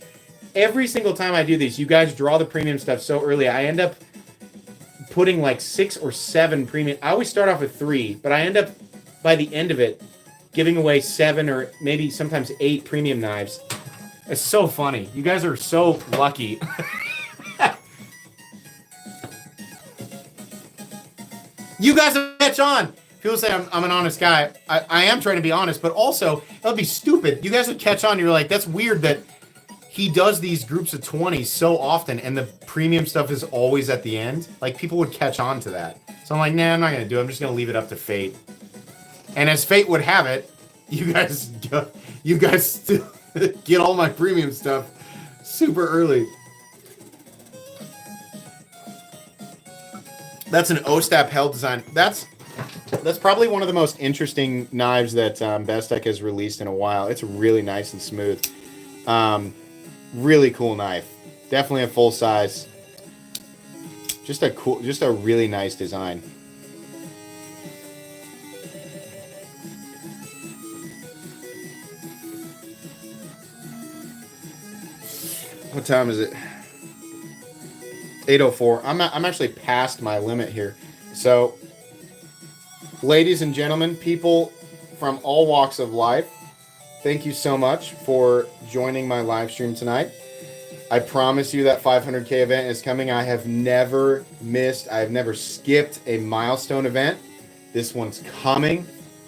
Every single time I do these, you guys draw the premium stuff so early, I end up putting like 6 or 7 premium. I always start off with 3, but I end up, by the end of it, giving away 7 or maybe sometimes 8 premium knives. It's so funny. You guys are so lucky. You guys will catch on. People say I'm an honest guy. I am trying to be honest, but also, that would be stupid. You guys would catch on. You're like, that's weird that he does these groups of 20 so often, and the premium stuff is always at the end. Like, people would catch on to that. So I'm like, nah, I'm not going to do it. I'm just going to leave it up to fate. And as fate would have it, you guys still get all my premium stuff super early. That's an Ostap Hell design. That's probably one of the most interesting knives that Bestech has released in a while. It's really nice and smooth. Really cool knife. Definitely a full size. Just a really nice design. What time is it? 8:04. I'm actually past my limit here. So, ladies and gentlemen, people from all walks of life, thank you so much for joining my live stream tonight. I promise you that 500K event is coming. I have never missed, I've never skipped a milestone event. This one's coming.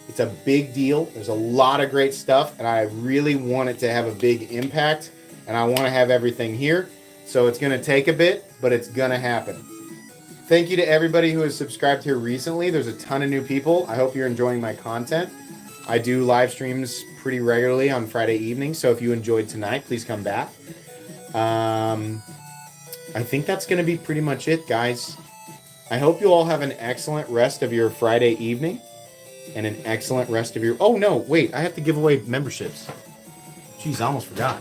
It's a big deal. There's a lot of great stuff, and I really want it to have a big impact, and I want to have everything here. So it's going to take a bit, but it's going to happen. Thank you to everybody who has subscribed here recently. There's a ton of new people. I hope you're enjoying my content. I do live streams pretty regularly on Friday evenings, so if you enjoyed tonight, please come back. I think that's going to be pretty much it, guys. I hope you all have an excellent rest of your Friday evening and an excellent rest of your... Oh, no, wait, I have to give away memberships. Jeez, I almost forgot.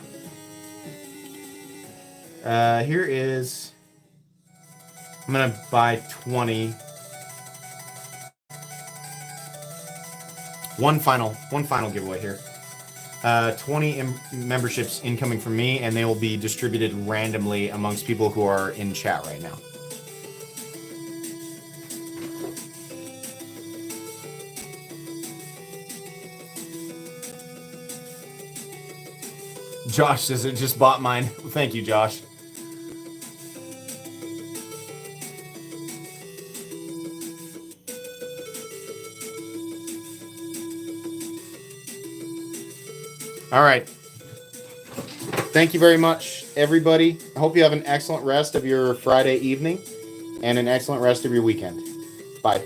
Here is... I'm going to buy 20. One final giveaway here. 20 memberships incoming from me, and they will be distributed randomly amongst people who are in chat right now. Josh says it just bought mine. Thank you, Josh. All right. Thank you very much, everybody. I hope you have an excellent rest of your Friday evening and an excellent rest of your weekend. Bye.